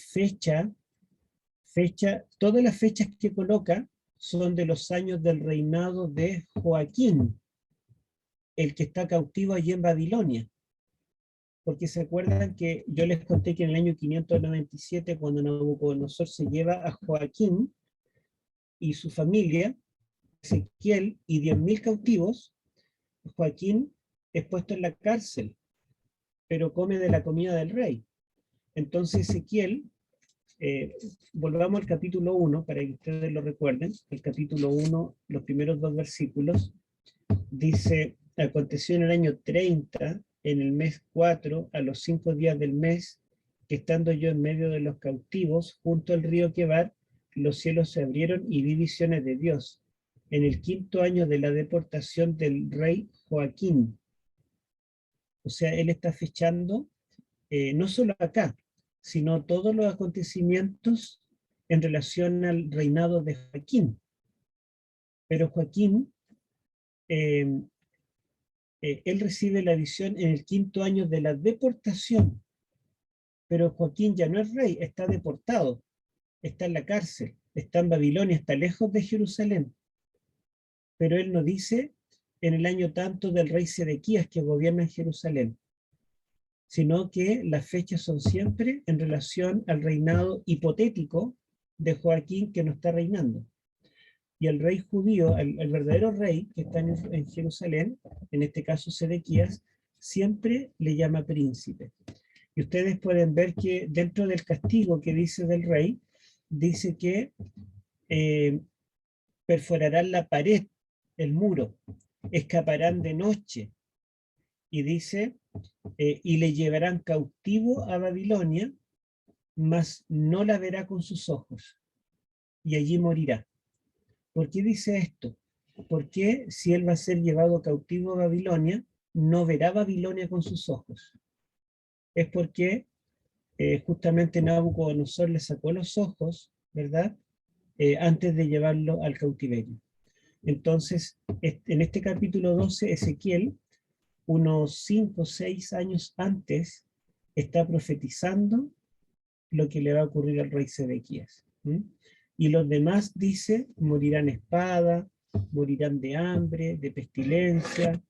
todas las fechas que coloca son de los años del reinado de Joaquín, el que está cautivo allí en Babilonia. Porque se acuerdan que yo les conté que en el año 597, cuando Nabucodonosor se lleva a Joaquín y su familia, Ezequiel y 10.000 cautivos, Joaquín es puesto en la cárcel, pero come de la comida del rey. Entonces Ezequiel, volvamos al capítulo 1, para que ustedes lo recuerden, el capítulo 1, los primeros 2 versículos, dice, aconteció en el año 30, en el mes 4, a los 5 días del mes, que estando yo en medio de los cautivos, junto al río Quebar, los cielos se abrieron y vi visiones de Dios, en el 5.º año de la deportación del rey Joaquín. O sea, él está fechando no solo acá, sino todos los acontecimientos en relación al reinado de Joaquín. Pero Joaquín, él recibe la visión en el 5.º año de la deportación, pero Joaquín ya no es rey, está deportado, está en la cárcel, está en Babilonia, está lejos de Jerusalén. Pero él no dice en el año tanto del rey Sedequías que gobierna en Jerusalén, sino que las fechas son siempre en relación al reinado hipotético de Joaquín que no está reinando. Y el rey judío, el verdadero rey que está en Jerusalén, en este caso Sedequías, siempre le llama príncipe. Y ustedes pueden ver que dentro del castigo que dice del rey, dice que perforarán la pared, el muro, escaparán de noche, y dice, y le llevarán cautivo a Babilonia, mas no la verá con sus ojos, y allí morirá. ¿Por qué dice esto? Porque si él va a ser llevado cautivo a Babilonia, no verá Babilonia con sus ojos. Es porque justamente Nabucodonosor le sacó los ojos, ¿verdad? Antes de llevarlo al cautiverio. Entonces, en este capítulo 12, Ezequiel, unos 5 o 6 años antes, está profetizando lo que le va a ocurrir al rey Sedequías. Y los demás, dice, morirán espada, morirán de hambre, de pestilencia,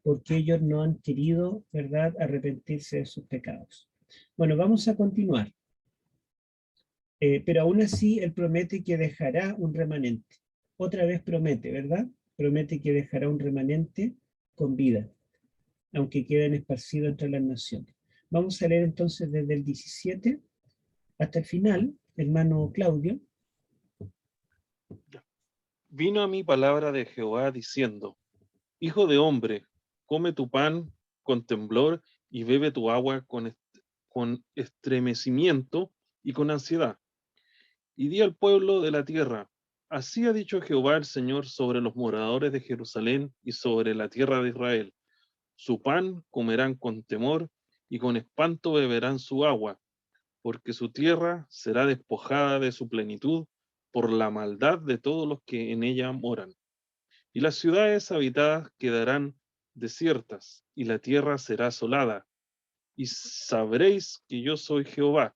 porque ellos no han querido, ¿verdad?, arrepentirse de sus pecados. Bueno, vamos a continuar. Pero aún así, él promete que dejará un remanente. Otra vez promete, ¿verdad? Promete que dejará un remanente con vida, aunque queden esparcidos entre las naciones. Vamos a leer entonces desde el 17 hasta el final, hermano Claudio. Vino a mí palabra de Jehová diciendo, hijo de hombre, come tu pan con temblor y bebe tu agua con estremecimiento y con ansiedad. Y di al pueblo de la tierra, así ha dicho Jehová el Señor sobre los moradores de Jerusalén y sobre la tierra de Israel. Su pan comerán con temor y con espanto beberán su agua, porque su tierra será despojada de su plenitud por la maldad de todos los que en ella moran. Y las ciudades habitadas quedarán desiertas, y la tierra será asolada. Y sabréis que yo soy Jehová.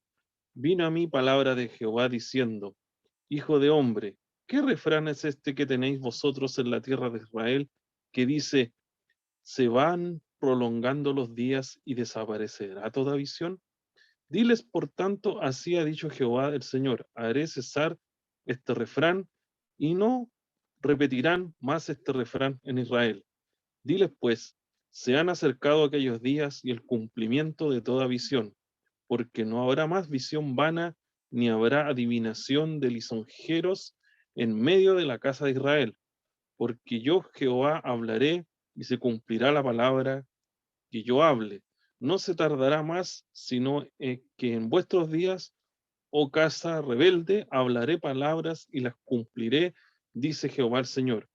Vino a mí palabra de Jehová diciendo, hijo de hombre, ¿qué refrán es este que tenéis vosotros en la tierra de Israel, que dice, se van prolongando los días y desaparecerá toda visión? Diles, por tanto, así ha dicho Jehová el Señor, haré cesar este refrán y no repetirán más este refrán en Israel. Diles, pues, se han acercado aquellos días y el cumplimiento de toda visión, porque no habrá más visión vana, ni habrá adivinación de lisonjeros en medio de la casa de Israel, porque yo Jehová hablaré y se cumplirá la palabra que yo hable. No se tardará más, sino que en vuestros días, oh casa rebelde, hablaré palabras y las cumpliré, dice Jehová el Señor.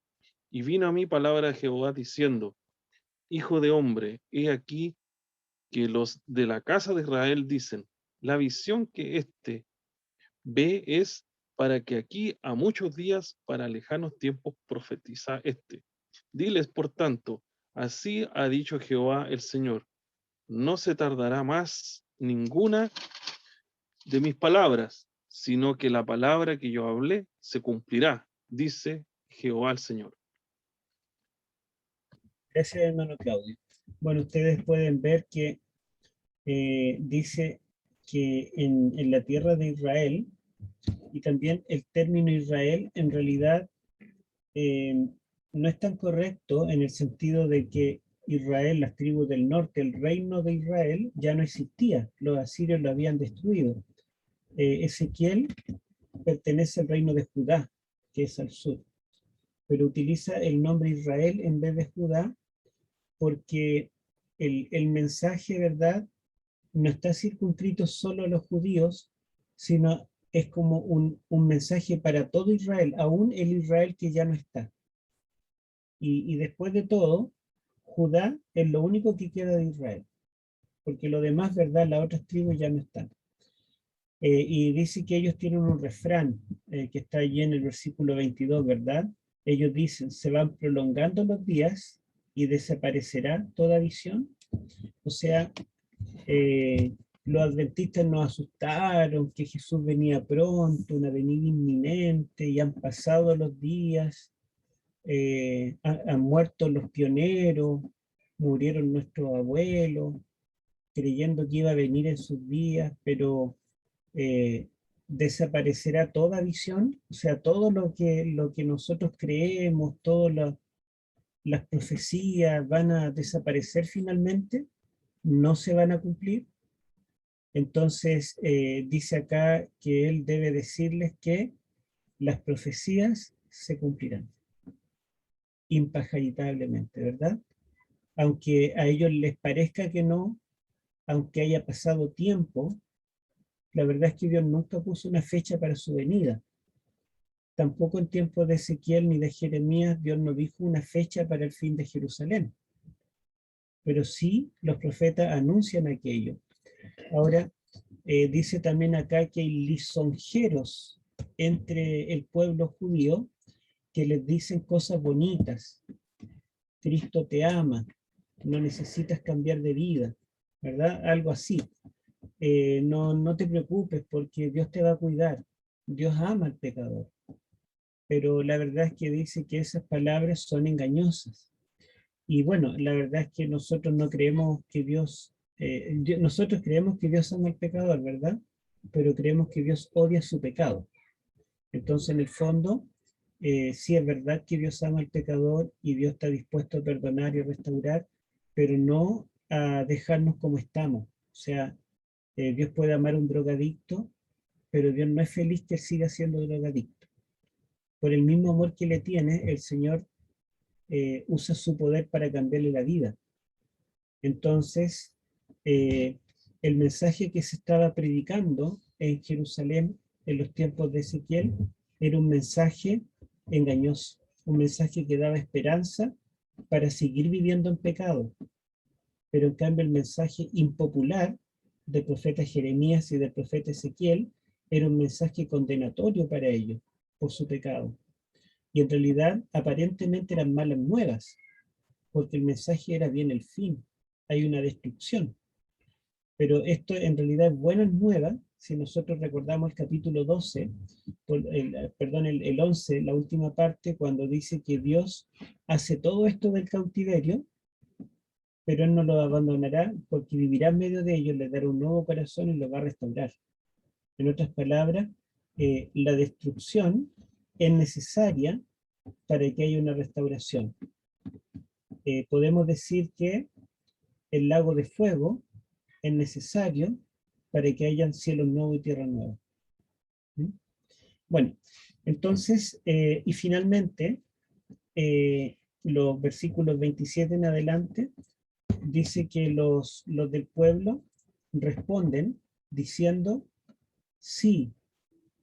Y vino a mí palabra de Jehová diciendo, hijo de hombre, he aquí que los de la casa de Israel dicen, la visión que éste ve es para que aquí a muchos días, para lejanos tiempos, profetiza este. Diles, por tanto, así ha dicho Jehová el Señor, no se tardará más ninguna de mis palabras, sino que la palabra que yo hablé se cumplirá, dice Jehová el Señor. Gracias, hermano Claudio. Bueno, ustedes pueden ver que dice que en la tierra de Israel, y también el término Israel en realidad no es tan correcto en el sentido de que Israel, las tribus del norte, el reino de Israel ya no existía, los asirios lo habían destruido. Ezequiel pertenece al reino de Judá, que es al sur, pero utiliza el nombre Israel en vez de Judá porque el mensaje, ¿verdad?, no está circunscrito solo a los judíos, sino es como un mensaje para todo Israel, aún el Israel que ya no está. Y después de todo, Judá es lo único que queda de Israel, porque lo demás, ¿verdad?, las otras tribus ya no están. Y dice que ellos tienen un refrán que está allí en el versículo 22, ¿verdad? Ellos dicen, se van prolongando los días y desaparecerá toda visión. O sea, los adventistas nos asustaron que Jesús venía pronto, una venida inminente, y han pasado los días, han muerto los pioneros, murieron nuestros abuelos, creyendo que iba a venir en sus días, pero desaparecerá toda visión, o sea, todo lo que nosotros creemos, todas las profecías van a desaparecer finalmente, no se van a cumplir. Entonces dice acá que él debe decirles que las profecías se cumplirán impajitablemente, ¿verdad? Aunque a ellos les parezca que no, aunque haya pasado tiempo, la verdad es que Dios nunca puso una fecha para su venida. Tampoco en tiempos de Ezequiel ni de Jeremías Dios no dijo una fecha para el fin de Jerusalén. Pero sí los profetas anuncian aquello. Ahora, dice también acá que hay lisonjeros entre el pueblo judío que les dicen cosas bonitas. Cristo te ama, no necesitas cambiar de vida, ¿verdad? Algo así. No te preocupes porque Dios te va a cuidar. Dios ama al pecador. Pero la verdad es que dice que esas palabras son engañosas. Y bueno, la verdad es que nosotros no creemos que nosotros creemos que Dios ama al pecador, ¿verdad? Pero creemos que Dios odia su pecado. Entonces, en el fondo, sí es verdad que Dios ama al pecador y Dios está dispuesto a perdonar y restaurar, pero no a dejarnos como estamos. O sea, Dios puede amar a un drogadicto, pero Dios no es feliz que él siga siendo drogadicto. Por el mismo amor que le tiene, el Señor usa su poder para cambiarle la vida. Entonces, el mensaje que se estaba predicando en Jerusalén en los tiempos de Ezequiel era un mensaje engañoso, un mensaje que daba esperanza para seguir viviendo en pecado. Pero en cambio el mensaje impopular del profeta Jeremías y del profeta Ezequiel era un mensaje condenatorio para ellos por su pecado. Y en realidad aparentemente eran malas nuevas, porque el mensaje era bien el fin, hay una destrucción. Pero esto en realidad es buena nueva, si nosotros recordamos el capítulo 12, el 11, la última parte, cuando dice que Dios hace todo esto del cautiverio, pero Él no lo abandonará porque vivirá en medio de ellos, les dará un nuevo corazón y lo va a restaurar. En otras palabras, la destrucción es necesaria para que haya una restauración. Podemos decir que el lago de fuego es necesario para que haya cielos nuevos y tierra nueva. ¿Mm? Bueno, entonces, y finalmente, los versículos 27 en adelante, dice que los del pueblo responden diciendo, sí,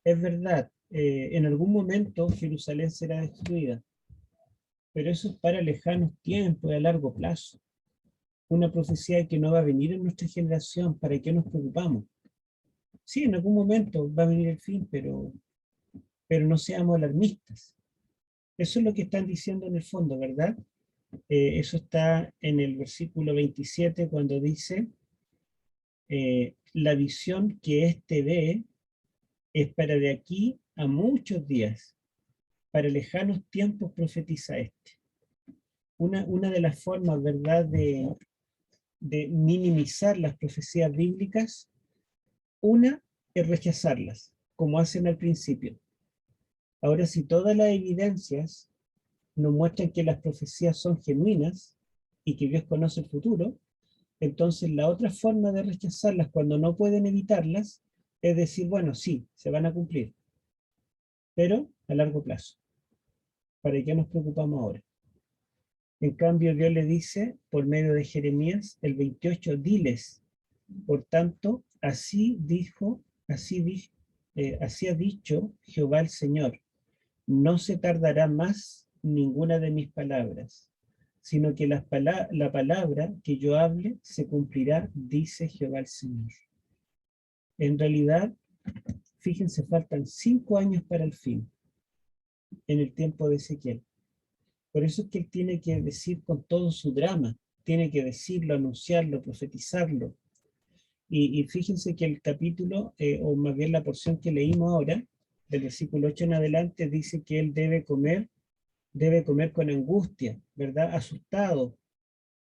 es verdad, en algún momento Jerusalén será destruida, pero eso es para lejanos tiempos, a largo plazo. Una profecía que no va a venir en nuestra generación, ¿para qué nos preocupamos? Sí, en algún momento va a venir el fin, pero pero no seamos alarmistas. Eso es lo que están diciendo en el fondo, ¿verdad? Eso está en el versículo 27 cuando dice, la visión que éste ve es para de aquí a muchos días, para lejanos tiempos profetiza este. Una de las formas, ¿verdad?, de minimizar las profecías bíblicas, una es rechazarlas, como hacen al principio. Ahora, si todas las evidencias nos muestran que las profecías son genuinas y que Dios conoce el futuro, entonces la otra forma de rechazarlas cuando no pueden evitarlas es decir, bueno, sí, se van a cumplir, pero a largo plazo. ¿Para qué nos preocupamos ahora? En cambio, Dios le dice, por medio de Jeremías, el 28, diles, por tanto, así ha dicho Jehová el Señor, no se tardará más ninguna de mis palabras, sino que la palabra que yo hable se cumplirá, dice Jehová el Señor. En realidad, fíjense, faltan 5 años para el fin, en el tiempo de Ezequiel. Por eso es que él tiene que decir con todo su drama, tiene que decirlo, anunciarlo, profetizarlo. Y fíjense que el capítulo, o más bien la porción que leímos ahora, del versículo 8 en adelante, dice que él debe comer con angustia, ¿verdad? Asustado,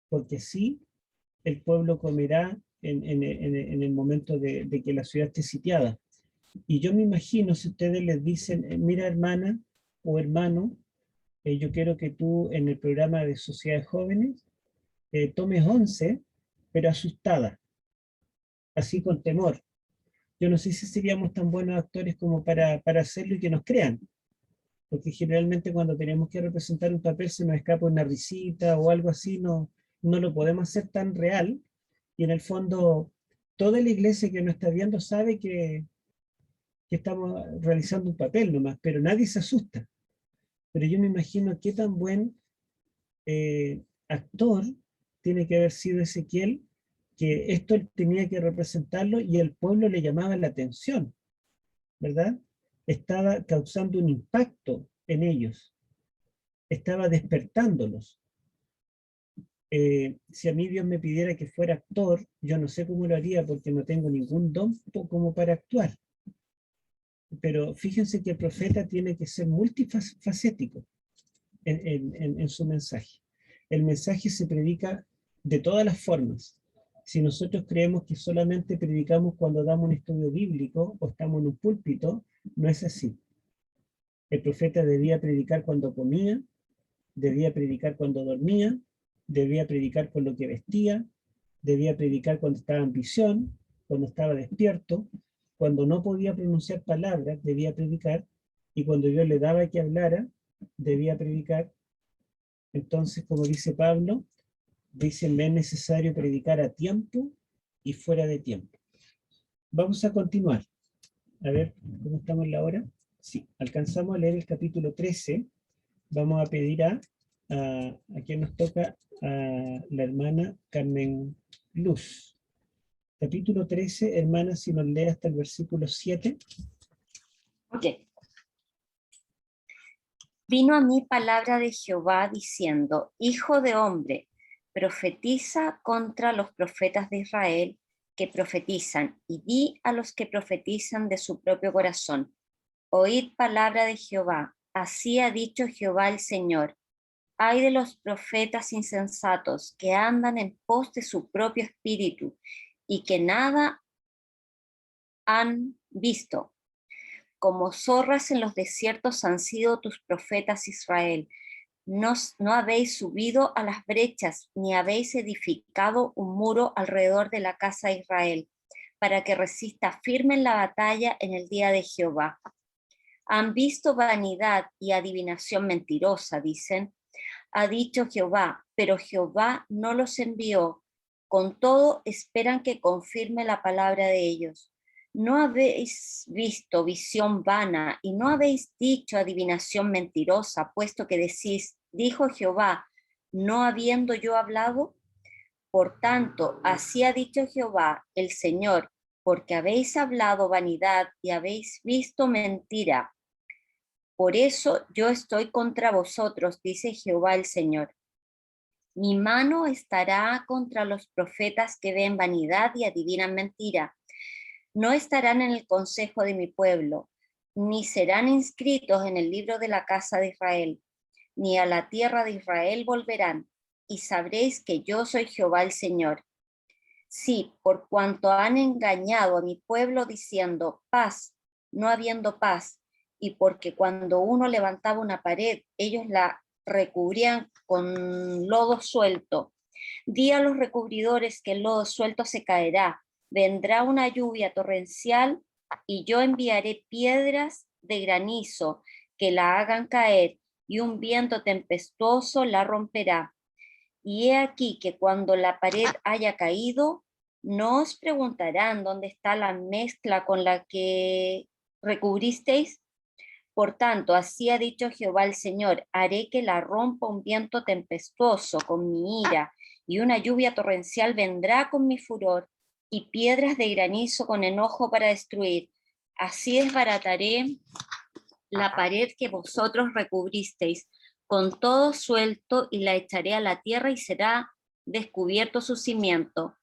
porque sí, el pueblo comerá en el momento de que la ciudad esté sitiada. Y yo me imagino, si ustedes les dicen, mira hermana o hermano, yo quiero que tú en el programa de Sociedades Jóvenes tomes 11, pero asustada, así con temor. Yo no sé si seríamos tan buenos actores como para hacerlo y que nos crean, porque generalmente cuando tenemos que representar un papel se nos escapa una risita o algo así, no lo podemos hacer tan real, y en el fondo toda la iglesia que nos está viendo sabe que estamos realizando un papel nomás, pero nadie se asusta. Pero yo me imagino qué tan buen actor tiene que haber sido Ezequiel, que esto él tenía que representarlo y el pueblo le llamaba la atención, ¿verdad? Estaba causando un impacto en ellos, estaba despertándolos. Si a mí Dios me pidiera que fuera actor, yo no sé cómo lo haría porque no tengo ningún don como para actuar. Pero fíjense que el profeta tiene que ser multifacético en su mensaje. El mensaje se predica de todas las formas. Si nosotros creemos que solamente predicamos cuando damos un estudio bíblico o estamos en un púlpito, no es así. El profeta debía predicar cuando comía, debía predicar cuando dormía, debía predicar con lo que vestía, debía predicar cuando estaba en visión, cuando estaba despierto, cuando no podía pronunciar palabras, debía predicar, y cuando Dios le daba que hablara, debía predicar. Entonces, como dice Pablo, dice, me es necesario predicar a tiempo y fuera de tiempo. Vamos a continuar. A ver, ¿cómo estamos en la hora? Sí, alcanzamos a leer el capítulo 13. Vamos a pedir a quien nos toca, a la hermana Carmen Luz. Capítulo 13, hermana, si nos lee hasta el versículo 7. Ok. Vino a mí palabra de Jehová diciendo, hijo de hombre, profetiza contra los profetas de Israel que profetizan, y di a los que profetizan de su propio corazón, oíd palabra de Jehová, así ha dicho Jehová el Señor. Ay de los profetas insensatos que andan en pos de su propio espíritu y que nada han visto. Como zorras en los desiertos han sido tus profetas Israel. No habéis subido a las brechas, ni habéis edificado un muro alrededor de la casa de Israel, para que resista firme en la batalla en el día de Jehová. Han visto vanidad y adivinación mentirosa, dicen. Ha dicho Jehová, pero Jehová no los envió. Con todo esperan que confirme la palabra de ellos. No habéis visto visión vana y no habéis dicho adivinación mentirosa, puesto que decís, dijo Jehová, no habiendo yo hablado. Por tanto, así ha dicho Jehová, el Señor, porque habéis hablado vanidad y habéis visto mentira. Por eso yo estoy contra vosotros, dice Jehová el Señor. Mi mano estará contra los profetas que ven vanidad y adivinan mentira. No estarán en el consejo de mi pueblo, ni serán inscritos en el libro de la casa de Israel, ni a la tierra de Israel volverán, y sabréis que yo soy Jehová el Señor. Sí, por cuanto han engañado a mi pueblo diciendo paz, no habiendo paz, y porque cuando uno levantaba una pared, ellos la recubrían con lodo suelto. Di a los recubridores que el lodo suelto se caerá, vendrá una lluvia torrencial, y yo enviaré piedras de granizo que la hagan caer, y un viento tempestuoso la romperá. Y he aquí que cuando la pared haya caído, no os preguntarán dónde está la mezcla con la que recubristeis. Por tanto, así ha dicho Jehová el Señor, haré que la rompa un viento tempestuoso con mi ira, y una lluvia torrencial vendrá con mi furor, y piedras de granizo con enojo para destruir. Así desbarataré la pared que vosotros recubristeis con todo suelto, y la echaré a la tierra, y será descubierto su cimiento.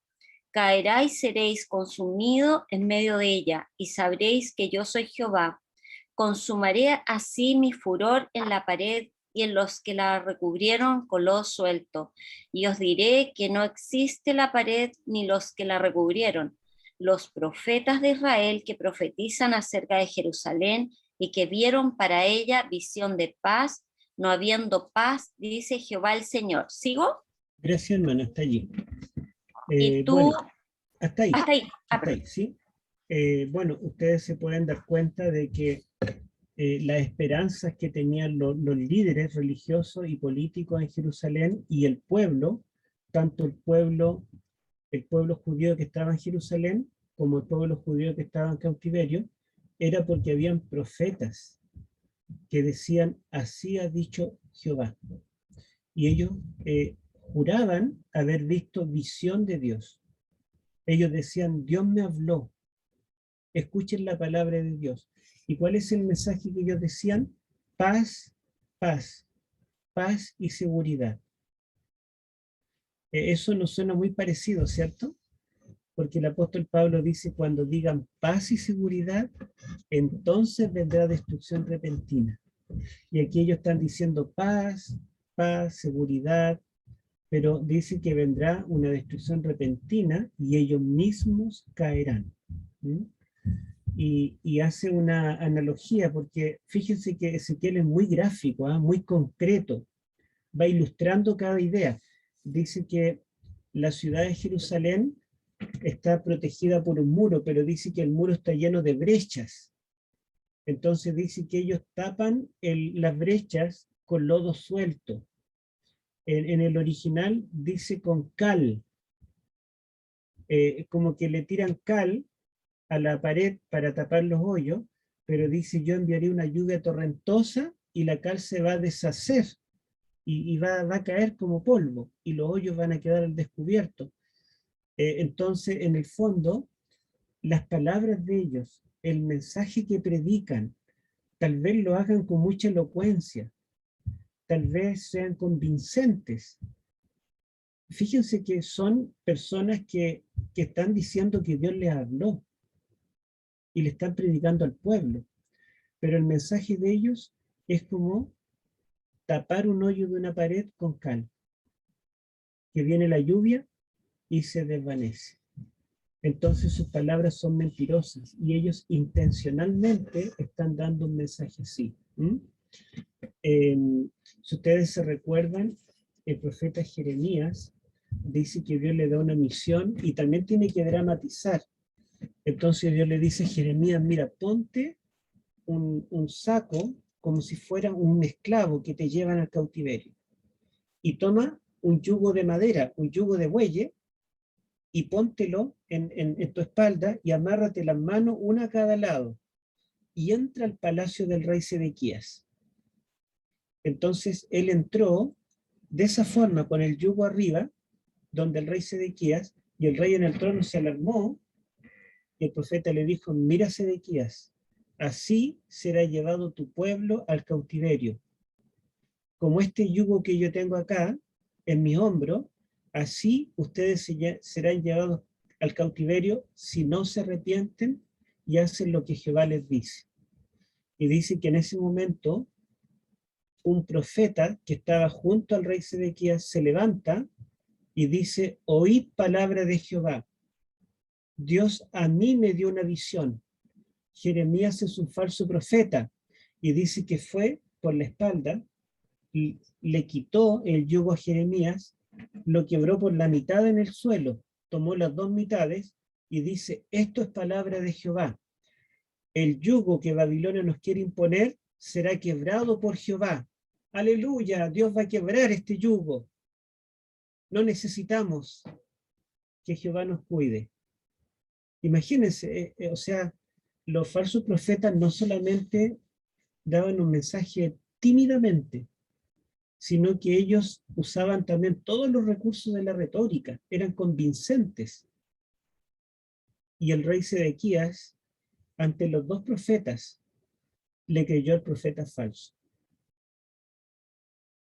Caerá y seréis consumido en medio de ella, y sabréis que yo soy Jehová. Consumaré así mi furor en la pared y en los que la recubrieron con lodo suelto, y os diré que no existe la pared ni los que la recubrieron, los profetas de Israel que profetizan acerca de Jerusalén y que vieron para ella visión de paz, no habiendo paz, dice Jehová el Señor. ¿Sigo? Gracias, hermano, hasta allí. Y tú, Bueno, hasta ahí. hasta ahí. Hasta ahí, ¿sí? Bueno, ustedes se pueden dar cuenta de que las esperanzas que tenían los líderes religiosos y políticos en Jerusalén y el pueblo, tanto el pueblo judío que estaba en Jerusalén como el pueblo judío que estaba en cautiverio, era porque habían profetas que decían, así ha dicho Jehová. Y ellos juraban haber visto visión de Dios. Ellos decían, Dios me habló. Escuchen la palabra de Dios. ¿Y cuál es el mensaje que ellos decían? Paz, paz, paz y seguridad. Eso nos suena muy parecido, ¿cierto? Porque el apóstol Pablo dice, cuando digan paz y seguridad, entonces vendrá destrucción repentina. Y aquí ellos están diciendo paz, paz, seguridad, pero dice que vendrá una destrucción repentina y ellos mismos caerán. ¿Mm? Y hace una analogía, porque fíjense que Ezequiel es muy gráfico, muy concreto, va ilustrando cada idea. Dice que la ciudad de Jerusalén está protegida por un muro, pero dice que el muro está lleno de brechas. Entonces dice que ellos tapan las brechas con lodo suelto. En el original dice con cal, como que le tiran cal a la pared para tapar los hoyos, pero dice yo enviaré una lluvia torrentosa y la cal se va a deshacer y va a caer como polvo y los hoyos van a quedar al descubierto. Entonces, en el fondo, las palabras de ellos, el mensaje que predican, tal vez lo hagan con mucha elocuencia, tal vez sean convincentes. Fíjense que son personas que están diciendo que Dios les habló y le están predicando al pueblo, pero el mensaje de ellos es como tapar un hoyo de una pared con cal, que viene la lluvia y se desvanece. Entonces sus palabras son mentirosas y ellos intencionalmente están dando un mensaje así. Si ustedes se recuerdan, el profeta Jeremías dice que Dios le da una misión y también tiene que dramatizar. Entonces Dios le dice a Jeremías, mira, ponte un saco como si fuera un esclavo que te llevan al cautiverio y toma un yugo de madera, un yugo de buey, y póntelo en tu espalda y amárrate las manos una a cada lado y entra al palacio del rey Sedequías. Entonces él entró de esa forma con el yugo arriba, donde el rey Sedequías, y el rey en el trono se alarmó, y el profeta le dijo, mira Sedequías, así será llevado tu pueblo al cautiverio. Como este yugo que yo tengo acá, en mi hombro, así ustedes serán llevados al cautiverio si no se arrepienten y hacen lo que Jehová les dice. Y dice que en ese momento un profeta que estaba junto al rey Sedequías se levanta y dice: oíd palabra de Jehová. Dios a mí me dio una visión. Jeremías es un falso profeta. Y dice que fue por la espalda, y le quitó el yugo a Jeremías, lo quebró por la mitad en el suelo, tomó las dos mitades y dice: esto es palabra de Jehová. El yugo que Babilonia nos quiere imponer será quebrado por Jehová. Aleluya, Dios va a quebrar este yugo. No necesitamos que Jehová nos cuide. Imagínense, o sea, los falsos profetas no solamente daban un mensaje tímidamente, sino que ellos usaban también todos los recursos de la retórica, eran convincentes. Y el rey Sedequías, ante los dos profetas, le creyó al profeta falso.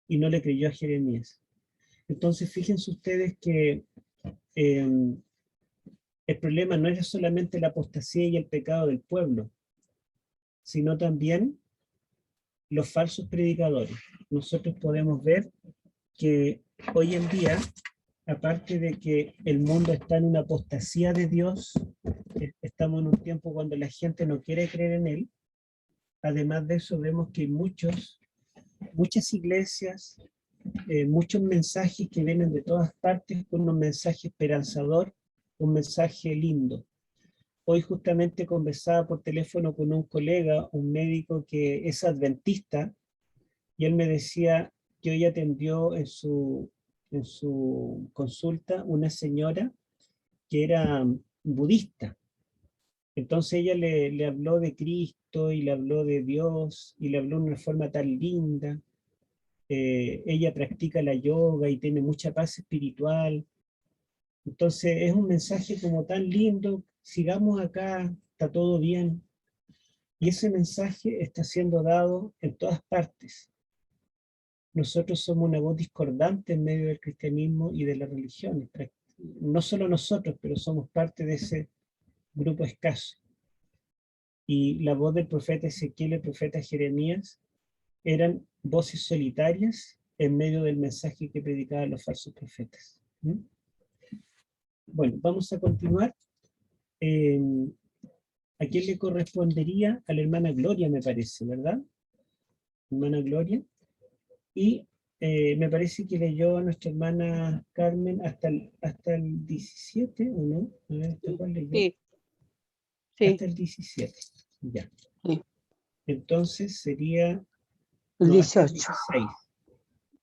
Y no le creyó a Jeremías. Entonces, fíjense ustedes que el problema no era solamente la apostasía y el pecado del pueblo, sino también los falsos predicadores. Nosotros podemos ver que hoy en día, aparte de que el mundo está en una apostasía de Dios, estamos en un tiempo cuando la gente no quiere creer en Él. Además de eso, vemos que hay muchas iglesias, muchos mensajes que vienen de todas partes con un mensaje esperanzador, un mensaje lindo. Hoy justamente conversaba por teléfono con un colega, un médico que es adventista, y él me decía que hoy atendió en su consulta una señora que era budista. Entonces ella le habló de Cristo y le habló de Dios y le habló de una forma tan linda. Ella practica la yoga y tiene mucha paz espiritual. Entonces es un mensaje como tan lindo: sigamos acá, está todo bien. Y ese mensaje está siendo dado en todas partes. Nosotros somos una voz discordante en medio del cristianismo y de las religiones. No solo nosotros, pero somos parte de ese grupo escaso. Y la voz del profeta Ezequiel y el profeta Jeremías eran voces solitarias en medio del mensaje que predicaban los falsos profetas. Bueno, vamos a continuar. ¿A quién le correspondería? A la hermana Gloria, me parece, ¿verdad? Hermana Gloria. Y me parece que leyó a nuestra hermana Carmen hasta el 17, ¿o no? A ver, ¿hasta cuál leyó? Sí, sí, Hasta el 17, ya. sí. Entonces sería... El no, hasta el 18. 16.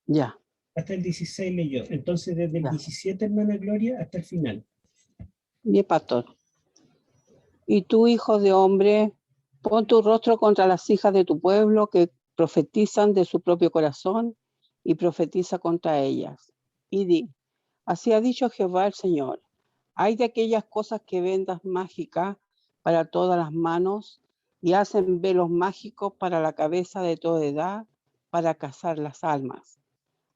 Ya, Hasta el 16 leyó. Entonces desde el ya. 17, hermana Gloria, hasta el final. Bien, pastor. Y tú, hijo de hombre, pon tu rostro contra las hijas de tu pueblo que profetizan de su propio corazón y profetiza contra ellas. Y di: así ha dicho Jehová el Señor: hay de aquellas cosas que vendas mágicas para todas las manos y hacen velos mágicos para la cabeza de toda edad, para cazar las almas.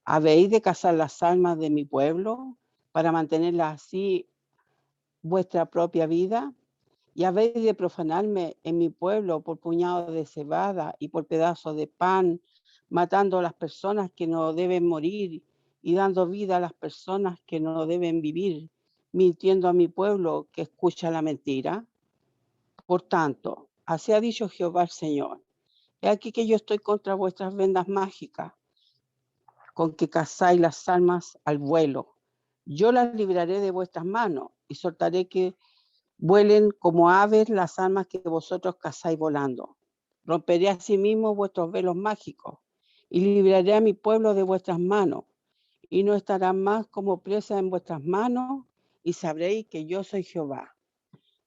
¿Habéis de cazar las almas de mi pueblo para mantenerlas así vuestra propia vida? ¿Y habéis de profanarme en mi pueblo por puñados de cebada y por pedazos de pan, matando a las personas que no deben morir y dando vida a las personas que no deben vivir, mintiendo a mi pueblo que escucha la mentira? Por tanto, así ha dicho Jehová el Señor: he aquí que yo estoy contra vuestras vendas mágicas, con que cazáis las almas al vuelo. Yo las libraré de vuestras manos y soltaré que vuelen como aves las almas que vosotros cazáis volando. Romperé asimismo vuestros velos mágicos y libraré a mi pueblo de vuestras manos, y no estarán más como presa en vuestras manos, y sabréis que yo soy Jehová.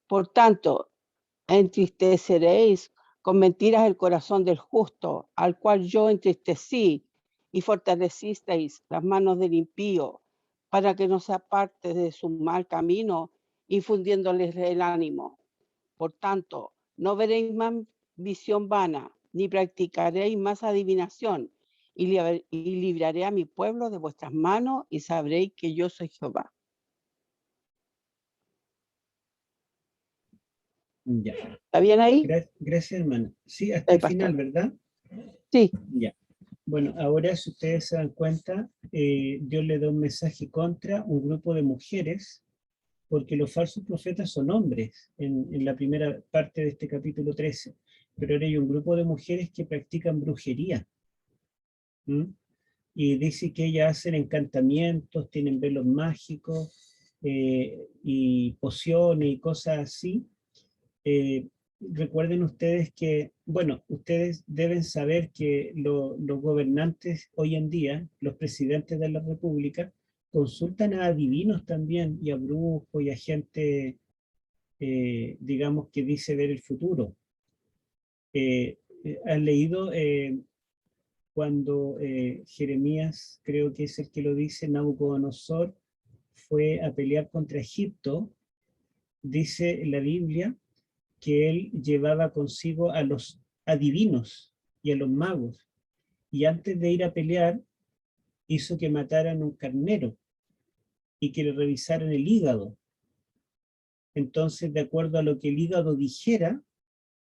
Por tanto, entristeceréis con mentiras el corazón del justo, al cual yo entristecí, y fortalecisteis las manos del impío, para que no se aparte de su mal camino, infundiéndoles el ánimo. Por tanto, no veréis más visión vana, ni practicaréis más adivinación, y libraré a mi pueblo de vuestras manos, y sabréis que yo soy Jehová. Ya. ¿Está bien ahí? Gracias, hermana. Sí, hasta El el final, pastor. ¿verdad? Sí, Ya. Bueno, ahora si ustedes se dan cuenta, Dios le da un mensaje contra un grupo de mujeres, porque los falsos profetas son hombres en la primera parte de este capítulo 13, pero ahora hay un grupo de mujeres que practican brujería. ¿Mm? Y dice que ellas hacen encantamientos, tienen velos mágicos y pociones y cosas así. Recuerden ustedes que, bueno, ustedes deben saber que los gobernantes hoy en día, los presidentes de la República, consultan a adivinos también y a brujos y a gente, digamos, que dice ver el futuro. ¿Han leído cuando Jeremías, creo que es el que lo dice, Nabucodonosor, fue a pelear contra Egipto? Dice la Biblia que él llevaba consigo a los adivinos y a los magos, y antes de ir a pelear hizo que mataran un carnero y que le revisaran el hígado. Entonces, de acuerdo a lo que el hígado dijera,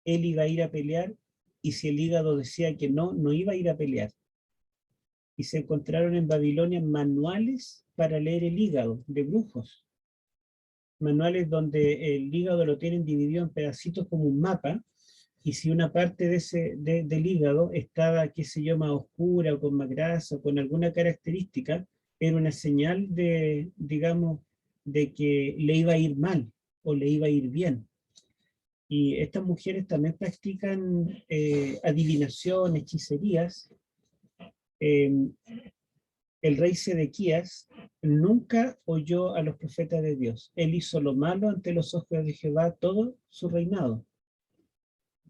él iba a ir a pelear, y si el hígado decía que no, no iba a ir a pelear. Y se encontraron en Babilonia manuales para leer el hígado de brujos. Manuales donde el hígado lo tienen dividido en pedacitos como un mapa, y si una parte del hígado estaba, qué sé yo, más oscura o con más grasa o con alguna característica, era una señal de, digamos, de que le iba a ir mal o le iba a ir bien. Y estas mujeres también practican adivinación, hechicerías. El rey Sedequías nunca oyó a los profetas de Dios. Él hizo lo malo ante los ojos de Jehová todo su reinado.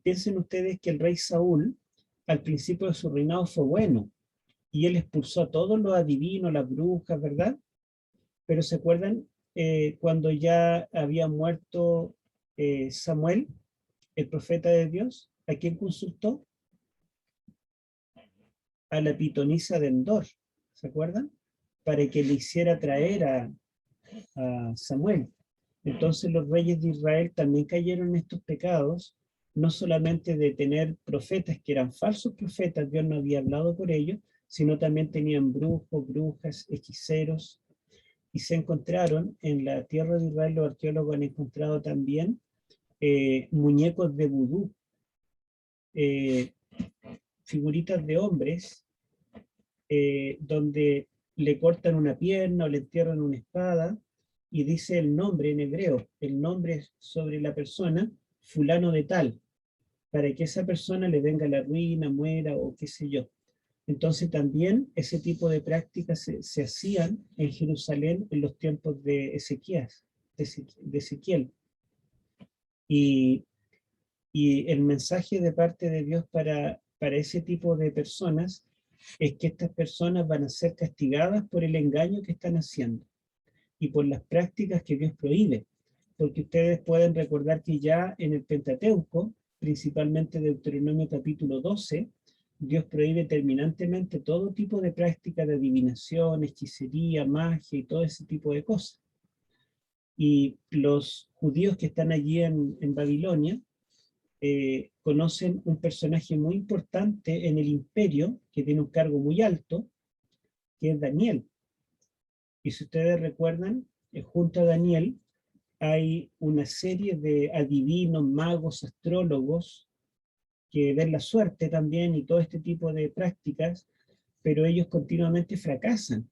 Piensen ustedes que el rey Saúl, al principio de su reinado, fue bueno, y él expulsó a todos los adivinos, las brujas, ¿verdad? Pero ¿se acuerdan cuando ya había muerto Samuel, el profeta de Dios? ¿A quién consultó? A la pitonisa de Endor, ¿se acuerdan? Para que le hiciera traer a Samuel. Entonces los reyes de Israel también cayeron en estos pecados, no solamente de tener profetas que eran falsos profetas, Dios no había hablado por ellos, sino también tenían brujos, brujas, hechiceros, y se encontraron en la tierra de Israel, los arqueólogos han encontrado también muñecos de vudú, figuritas de hombres, donde le cortan una pierna o le entierran una espada, y dice el nombre en hebreo, el nombre sobre la persona, fulano de tal, para que esa persona le venga la ruina, muera o qué sé yo. Entonces también ese tipo de prácticas se hacían en Jerusalén en los tiempos de Ezequías, de Ezequiel. Y el mensaje de parte de Dios para ese tipo de personas es que estas personas van a ser castigadas por el engaño que están haciendo y por las prácticas que Dios prohíbe. Porque ustedes pueden recordar que ya en el Pentateuco, principalmente Deuteronomio capítulo 12, Dios prohíbe terminantemente todo tipo de práctica de adivinación, hechicería, magia y todo ese tipo de cosas. Y los judíos que están allí en Babilonia conocen un personaje muy importante en el imperio, que tiene un cargo muy alto, que es Daniel. Y si ustedes recuerdan, junto a Daniel hay una serie de adivinos, magos, astrólogos, que ven la suerte también y todo este tipo de prácticas, pero ellos continuamente fracasan.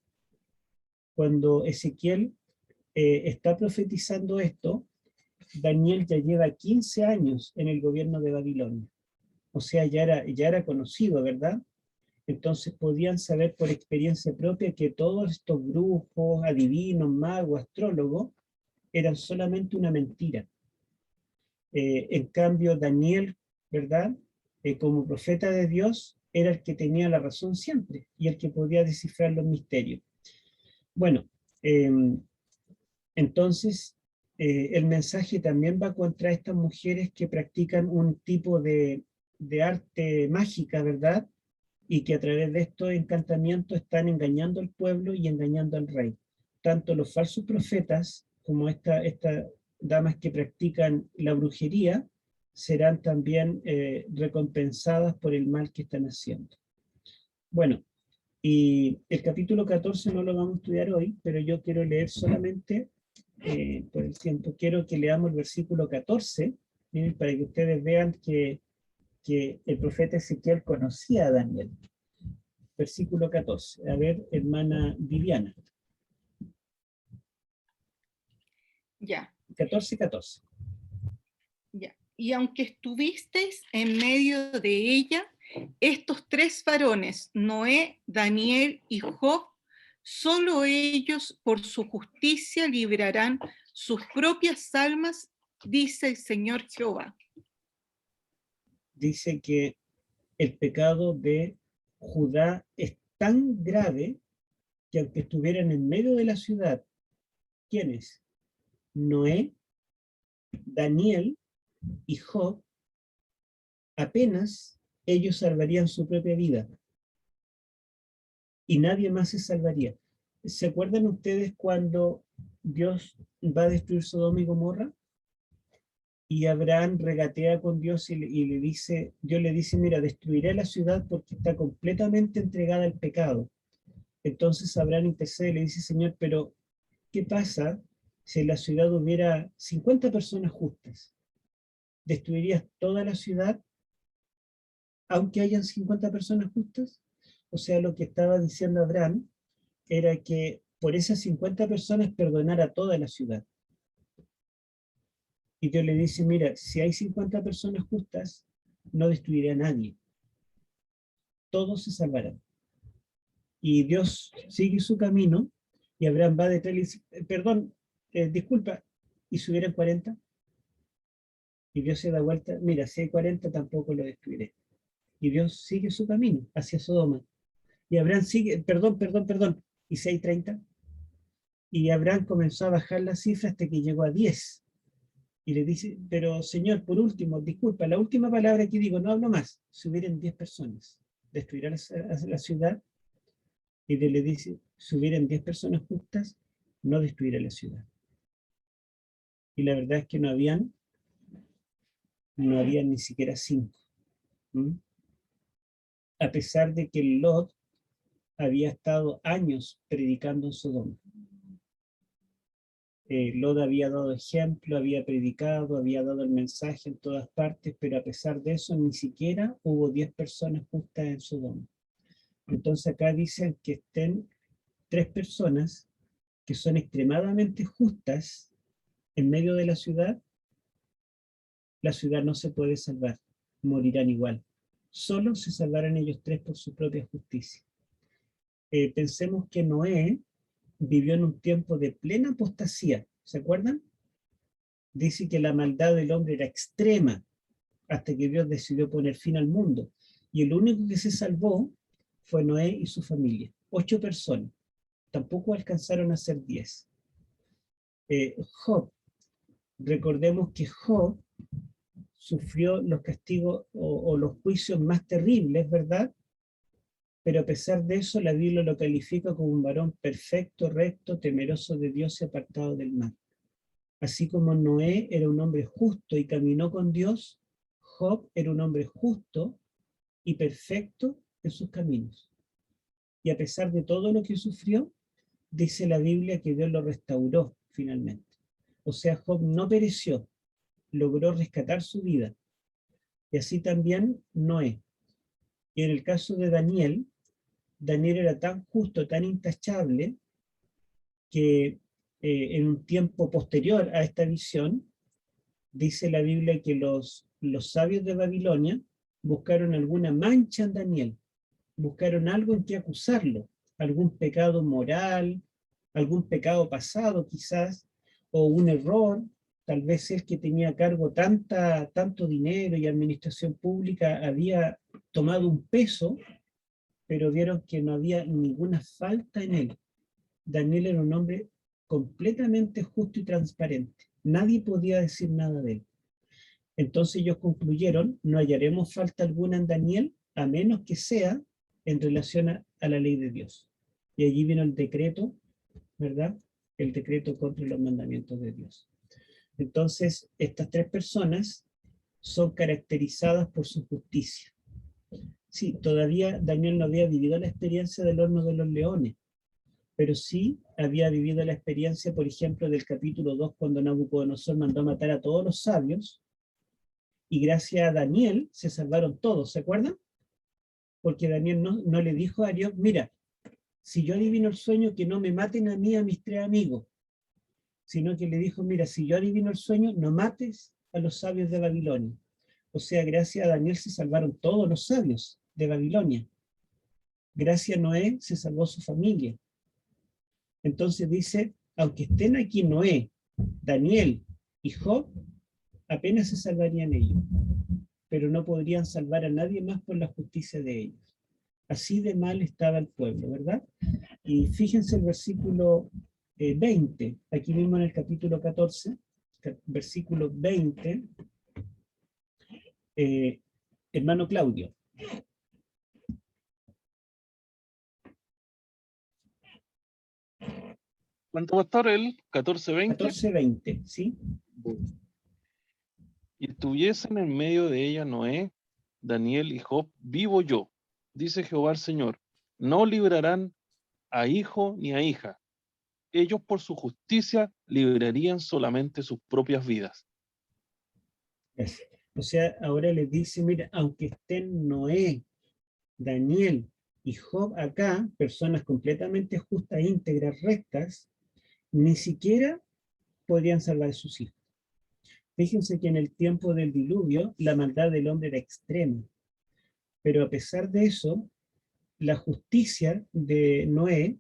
Cuando Ezequiel está profetizando esto, Daniel ya lleva 15 años en el gobierno de Babilonia. O sea, ya era conocido, ¿verdad? Entonces podían saber por experiencia propia que todos estos brujos, adivinos, magos, astrólogos, eran solamente una mentira. En cambio, Daniel, ¿verdad? Como profeta de Dios, era el que tenía la razón siempre y el que podía descifrar los misterios. Bueno, entonces el mensaje también va contra estas mujeres que practican un tipo de de arte mágica, ¿verdad? Y que a través de estos encantamientos están engañando al pueblo y engañando al rey. Tanto los falsos profetas como estas damas que practican la brujería serán también recompensadas por el mal que están haciendo. Bueno, y el capítulo 14 no lo vamos a estudiar hoy, pero yo quiero leer solamente, por el tiempo, quiero que leamos el versículo 14, miren, para que ustedes vean que el profeta Ezequiel conocía a Daniel. Versículo 14. A ver, hermana Viviana. Ya, 14. ya. Y aunque estuvisteis en medio de ella, estos tres varones, Noé, Daniel y Job, solo ellos por su justicia librarán sus propias almas, dice el Señor Jehová. Dice que el pecado de Judá es tan grave que aunque estuvieran en medio de la ciudad, ¿quiénes? Noé, Daniel y Job, apenas ellos salvarían su propia vida y nadie más se salvaría. ¿Se acuerdan ustedes cuando Dios va a destruir Sodoma y Gomorra? Y Abraham regatea con Dios y le dice, Dios le dice, mira, destruiré la ciudad porque está completamente entregada al pecado. Entonces Abraham intercede y le dice, Señor, pero ¿qué pasa si en la ciudad hubiera 50 personas justas? ¿Destruirías toda la ciudad aunque hayan 50 personas justas? O sea, lo que estaba diciendo Abraham era que por esas 50 personas perdonara toda la ciudad. Y Dios le dice, mira, si hay 50 personas justas, no destruiré a nadie. Todos se salvarán. Y Dios sigue su camino, y Abraham va detrás y le dice, perdón, disculpa, ¿y si hubieran 40? Y Dios se da vuelta, mira, si hay 40 tampoco lo destruiré. Y Dios sigue su camino hacia Sodoma. Y Abraham sigue, perdón, ¿y si hay 30? Y Abraham comenzó a bajar la cifra hasta que llegó a 10. Y le dice, pero Señor, por último, disculpa, la última palabra que digo, no hablo más. Si hubieran 10 personas, ¿destruirá la ciudad? Y Dios le dice, si hubieran 10 personas justas, no destruirá la ciudad. Y la verdad es que no habían ni siquiera 5. A pesar de que Lot había estado años predicando en Sodoma. Lot había dado ejemplo, había predicado, había dado el mensaje en todas partes, pero a pesar de eso ni siquiera hubo 10 personas justas en Sodoma. Entonces acá dicen que estén 3 personas que son extremadamente justas en medio de la ciudad no se puede salvar, morirán igual. Solo se salvarán ellos 3 por su propia justicia. Pensemos que Noé vivió en un tiempo de plena apostasía, ¿se acuerdan? Dice que la maldad del hombre era extrema hasta que Dios decidió poner fin al mundo. Y el único que se salvó fue Noé y su familia. 8 personas. Tampoco alcanzaron a ser 10. Job. Recordemos que Job sufrió los castigos o los juicios más terribles, ¿verdad? Pero a pesar de eso, la Biblia lo califica como un varón perfecto, recto, temeroso de Dios y apartado del mal. Así como Noé era un hombre justo y caminó con Dios, Job era un hombre justo y perfecto en sus caminos. Y a pesar de todo lo que sufrió, dice la Biblia que Dios lo restauró finalmente. O sea, Job no pereció, logró rescatar su vida. Y así también Noé. Y en el caso de Daniel, Daniel era tan justo, tan intachable, que en un tiempo posterior a esta visión, dice la Biblia que los sabios de Babilonia buscaron alguna mancha en Daniel, buscaron algo en que acusarlo, algún pecado moral, algún pecado pasado quizás, o un error, tal vez el que tenía a cargo tanto dinero y administración pública había tomado un peso, pero vieron que no había ninguna falta en él. Daniel era un hombre completamente justo y transparente. Nadie podía decir nada de él. Entonces ellos concluyeron, no hallaremos falta alguna en Daniel, a menos que sea en relación a la ley de Dios. Y allí vino el decreto, ¿verdad? El decreto contra los mandamientos de Dios. Entonces, estas tres personas son caracterizadas por su justicia. Sí, todavía Daniel no había vivido la experiencia del horno de los leones, pero sí había vivido la experiencia, por ejemplo, del capítulo 2, cuando Nabucodonosor mandó a matar a todos los sabios, y gracias a Daniel se salvaron todos, ¿se acuerdan? Porque Daniel no le dijo a Dios, mira, si yo adivino el sueño, que no me maten a mí y a mis tres amigos, sino que le dijo, mira, si yo adivino el sueño, no mates a los sabios de Babilonia. O sea, gracias a Daniel se salvaron todos los sabios de Babilonia. Gracias a Noé se salvó su familia. Entonces dice, aunque estén aquí Noé, Daniel y Job, apenas se salvarían ellos, pero no podrían salvar a nadie más por la justicia de ellos. Así de mal estaba el pueblo, ¿verdad? Y fíjense el versículo 20, aquí mismo en el capítulo 14, versículo 20, hermano Claudio. ¿Cuánto va a estar el 14:20? 14:20, ¿sí? Y estuviesen en medio de ella Noé, Daniel y Job, vivo yo, dice Jehová el Señor, no librarán a hijo ni a hija. Ellos por su justicia librarían solamente sus propias vidas. O sea, ahora les dice, mira, aunque estén Noé, Daniel y Job acá, personas completamente justas, íntegras, rectas, ni siquiera podrían salvar a sus hijos. Fíjense que en el tiempo del diluvio la maldad del hombre era extrema, pero a pesar de eso, la justicia de Noé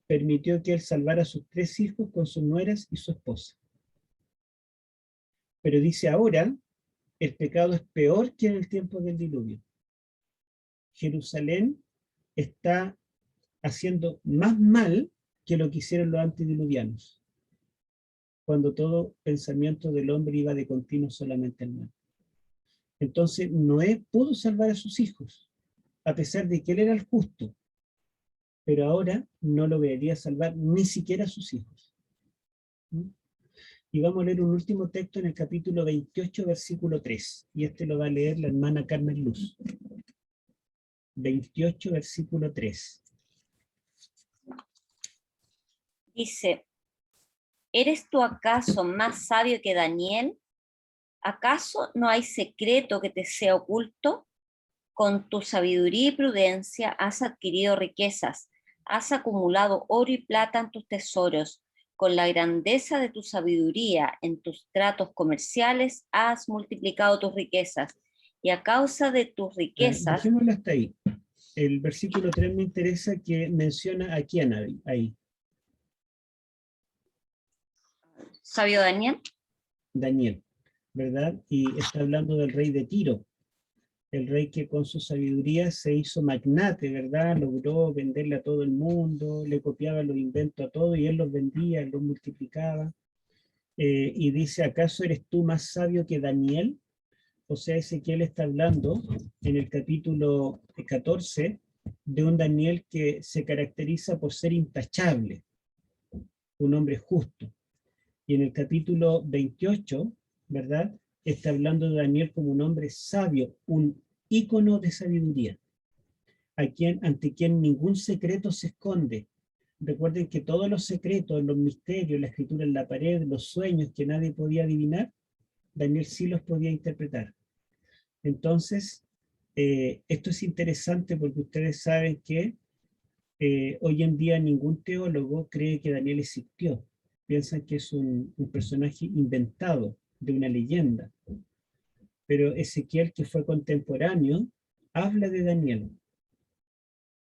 permitió que él salvara a sus tres hijos con sus nueras y su esposa. Pero dice ahora, el pecado es peor que en el tiempo del diluvio. Jerusalén está haciendo más mal que lo que hicieron los antediluvianos, cuando todo pensamiento del hombre iba de continuo solamente al mal. Entonces Noé pudo salvar a sus hijos, a pesar de que él era el justo, pero ahora no lograría salvar ni siquiera a sus hijos. Y vamos a leer un último texto en el capítulo 28, versículo 3, y este lo va a leer la hermana Carmen Luz. 28, versículo 3. Dice, ¿eres tú acaso más sabio que Daniel? ¿Acaso no hay secreto que te sea oculto? Con tu sabiduría y prudencia has adquirido riquezas, has acumulado oro y plata en tus tesoros. Con la grandeza de tu sabiduría en tus tratos comerciales has multiplicado tus riquezas. Y a causa de tus riquezas... Dejémoslo hasta ahí. El versículo 3 me interesa, que menciona a quién ahí. ¿Sabio Daniel? Daniel, ¿verdad? Y está hablando del rey de Tiro, el rey que con su sabiduría se hizo magnate, ¿verdad? Logró venderle a todo el mundo, le copiaba los inventos a todo y él los vendía, los multiplicaba. Y dice, ¿acaso eres tú más sabio que Daniel? O sea, Ezequiel está hablando en el capítulo 14 de un Daniel que se caracteriza por ser intachable, un hombre justo. Y en el capítulo 28, ¿verdad? Está hablando de Daniel como un hombre sabio, un ícono de sabiduría, ante quien ningún secreto se esconde. Recuerden que todos los secretos, los misterios, la escritura en la pared, los sueños que nadie podía adivinar, Daniel sí los podía interpretar. Entonces, esto es interesante porque ustedes saben que hoy en día ningún teólogo cree que Daniel existió. Piensan que es un personaje inventado, de una leyenda. Pero Ezequiel, que fue contemporáneo, habla de Daniel.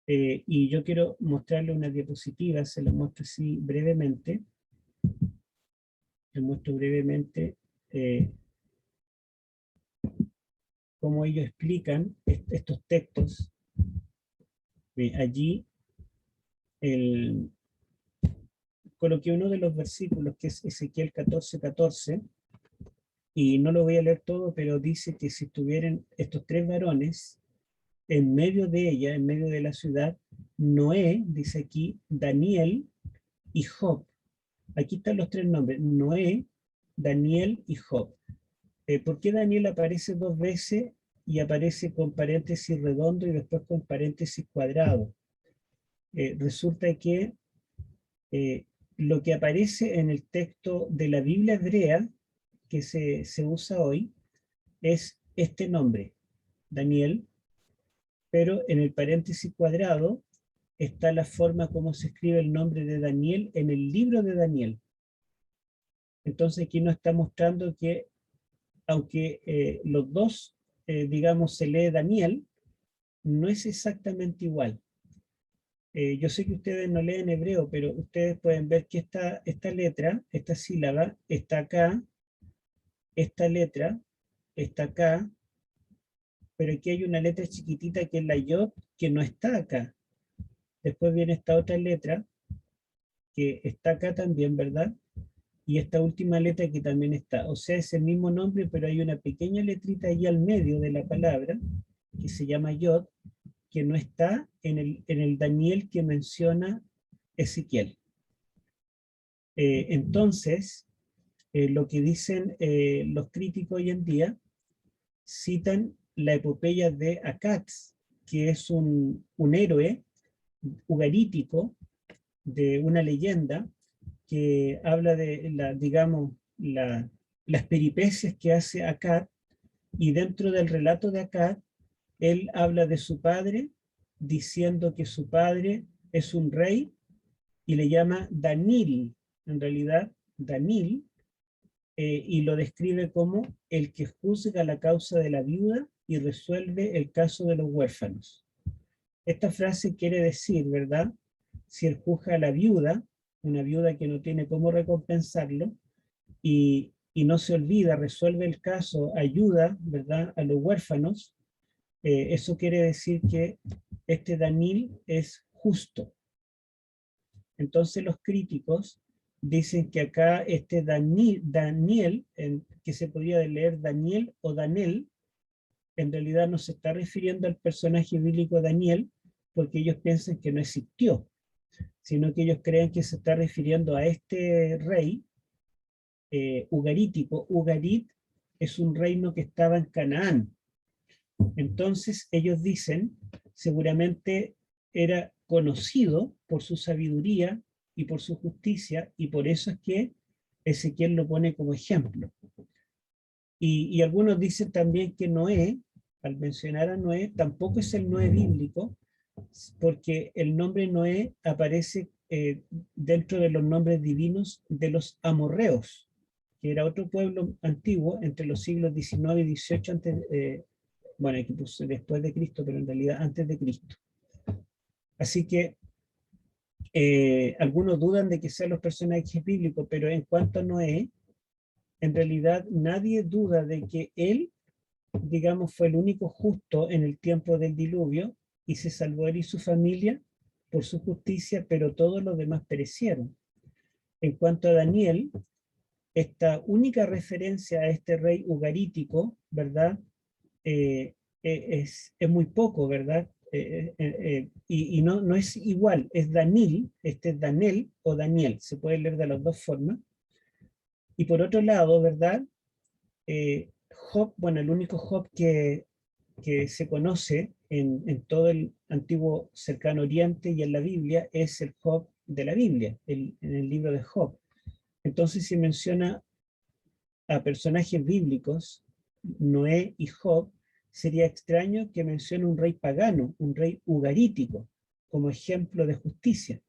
Y yo quiero mostrarle una diapositiva, se la muestro así brevemente. Les muestro brevemente cómo ellos explican estos textos. Allí coloqué uno de los versículos, que es Ezequiel 14:14, y no lo voy a leer todo, pero dice que si estuvieran estos tres varones en medio de ella, en medio de la ciudad, Noé, dice aquí, Daniel y Job. Aquí están los tres nombres, Noé, Daniel y Job. ¿Por qué Daniel aparece dos veces y aparece con paréntesis redondo y después con paréntesis cuadrado? Resulta que lo que aparece en el texto de la Biblia hebrea que se usa hoy es este nombre, Daniel, pero en el paréntesis cuadrado está la forma como se escribe el nombre de Daniel en el libro de Daniel. Entonces aquí nos está mostrando que aunque los dos, digamos, se lee Daniel, no es exactamente igual. Yo sé que ustedes no leen hebreo, pero ustedes pueden ver que esta letra, esta sílaba, está acá, esta letra está acá, pero aquí hay una letra chiquitita que es la yod, que no está acá. Después viene esta otra letra, que está acá también, ¿verdad? Y esta última letra que también está. O sea, es el mismo nombre, pero hay una pequeña letrita ahí al medio de la palabra, que se llama yod, que no está en el Daniel que menciona Ezequiel. Entonces, lo que dicen los críticos hoy en día, citan la epopeya de Akats, que es un héroe ugarítico de una leyenda que habla de, digamos, las peripecias que hace Akkad, y dentro del relato de Akkad, él habla de su padre, diciendo que su padre es un rey, y le llama Danil, en realidad Danil, y lo describe como el que juzga la causa de la viuda y resuelve el caso de los huérfanos. Esta frase quiere decir, ¿verdad? Si él juzga a la viuda, una viuda que no tiene cómo recompensarlo, y no se olvida, resuelve el caso, ayuda, ¿verdad?, a los huérfanos, eso quiere decir que este Daniel es justo. Entonces los críticos dicen que acá este Daniel, que se podría leer Daniel o Danel, en realidad no se está refiriendo al personaje bíblico Daniel, porque ellos piensan que no existió, sino que ellos creen que se está refiriendo a este rey ugarítico. Ugarit es un reino que estaba en Canaán. Entonces ellos dicen, seguramente era conocido por su sabiduría y por su justicia, y por eso es que Ezequiel lo pone como ejemplo. Y algunos dicen también que Noé, al mencionar a Noé, tampoco es el Noé bíblico, porque el nombre Noé aparece dentro de los nombres divinos de los amorreos, que era otro pueblo antiguo entre los siglos XIX y XVIII antes, bueno, aquí puse después de Cristo, pero en realidad antes de Cristo. Así que algunos dudan de que sean los personajes bíblicos, pero en cuanto a Noé, en realidad nadie duda de que él, digamos, fue el único justo en el tiempo del diluvio, y se salvó él y su familia por su justicia, pero todos los demás perecieron. En cuanto a Daniel, esta única referencia a este rey ugarítico, ¿verdad? Es muy poco, ¿verdad? Y no es igual, es Danil, este es Danel o Daniel, se puede leer de las dos formas. Y por otro lado, ¿verdad? Job, bueno, el único Job que se conoce en todo el antiguo cercano oriente y en la Biblia es el Job de la Biblia, en el libro de Job. Entonces se menciona a personajes bíblicos, Noé y Job, sería extraño que mencione un rey pagano, un rey ugarítico, como ejemplo de justicia.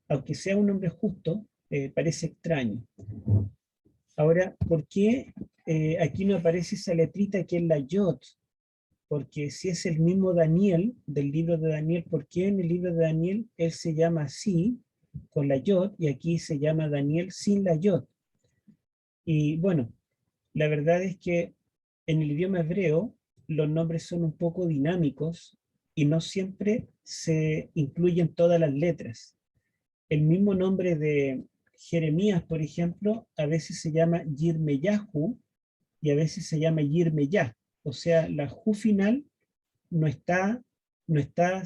Aunque sea un hombre justo, parece extraño. Ahora, ¿por qué aquí no aparece esa letrita que es la yod? Porque si es el mismo Daniel, del libro de Daniel, ¿por qué en el libro de Daniel él se llama así, con la yod, y aquí se llama Daniel sin la yod? Y bueno, la verdad es que en el idioma hebreo los nombres son un poco dinámicos y no siempre se incluyen todas las letras. El mismo nombre de Jeremías, por ejemplo, a veces se llama Yirmeyahu y a veces se llama Yirmeyah. O sea, la Ju final no está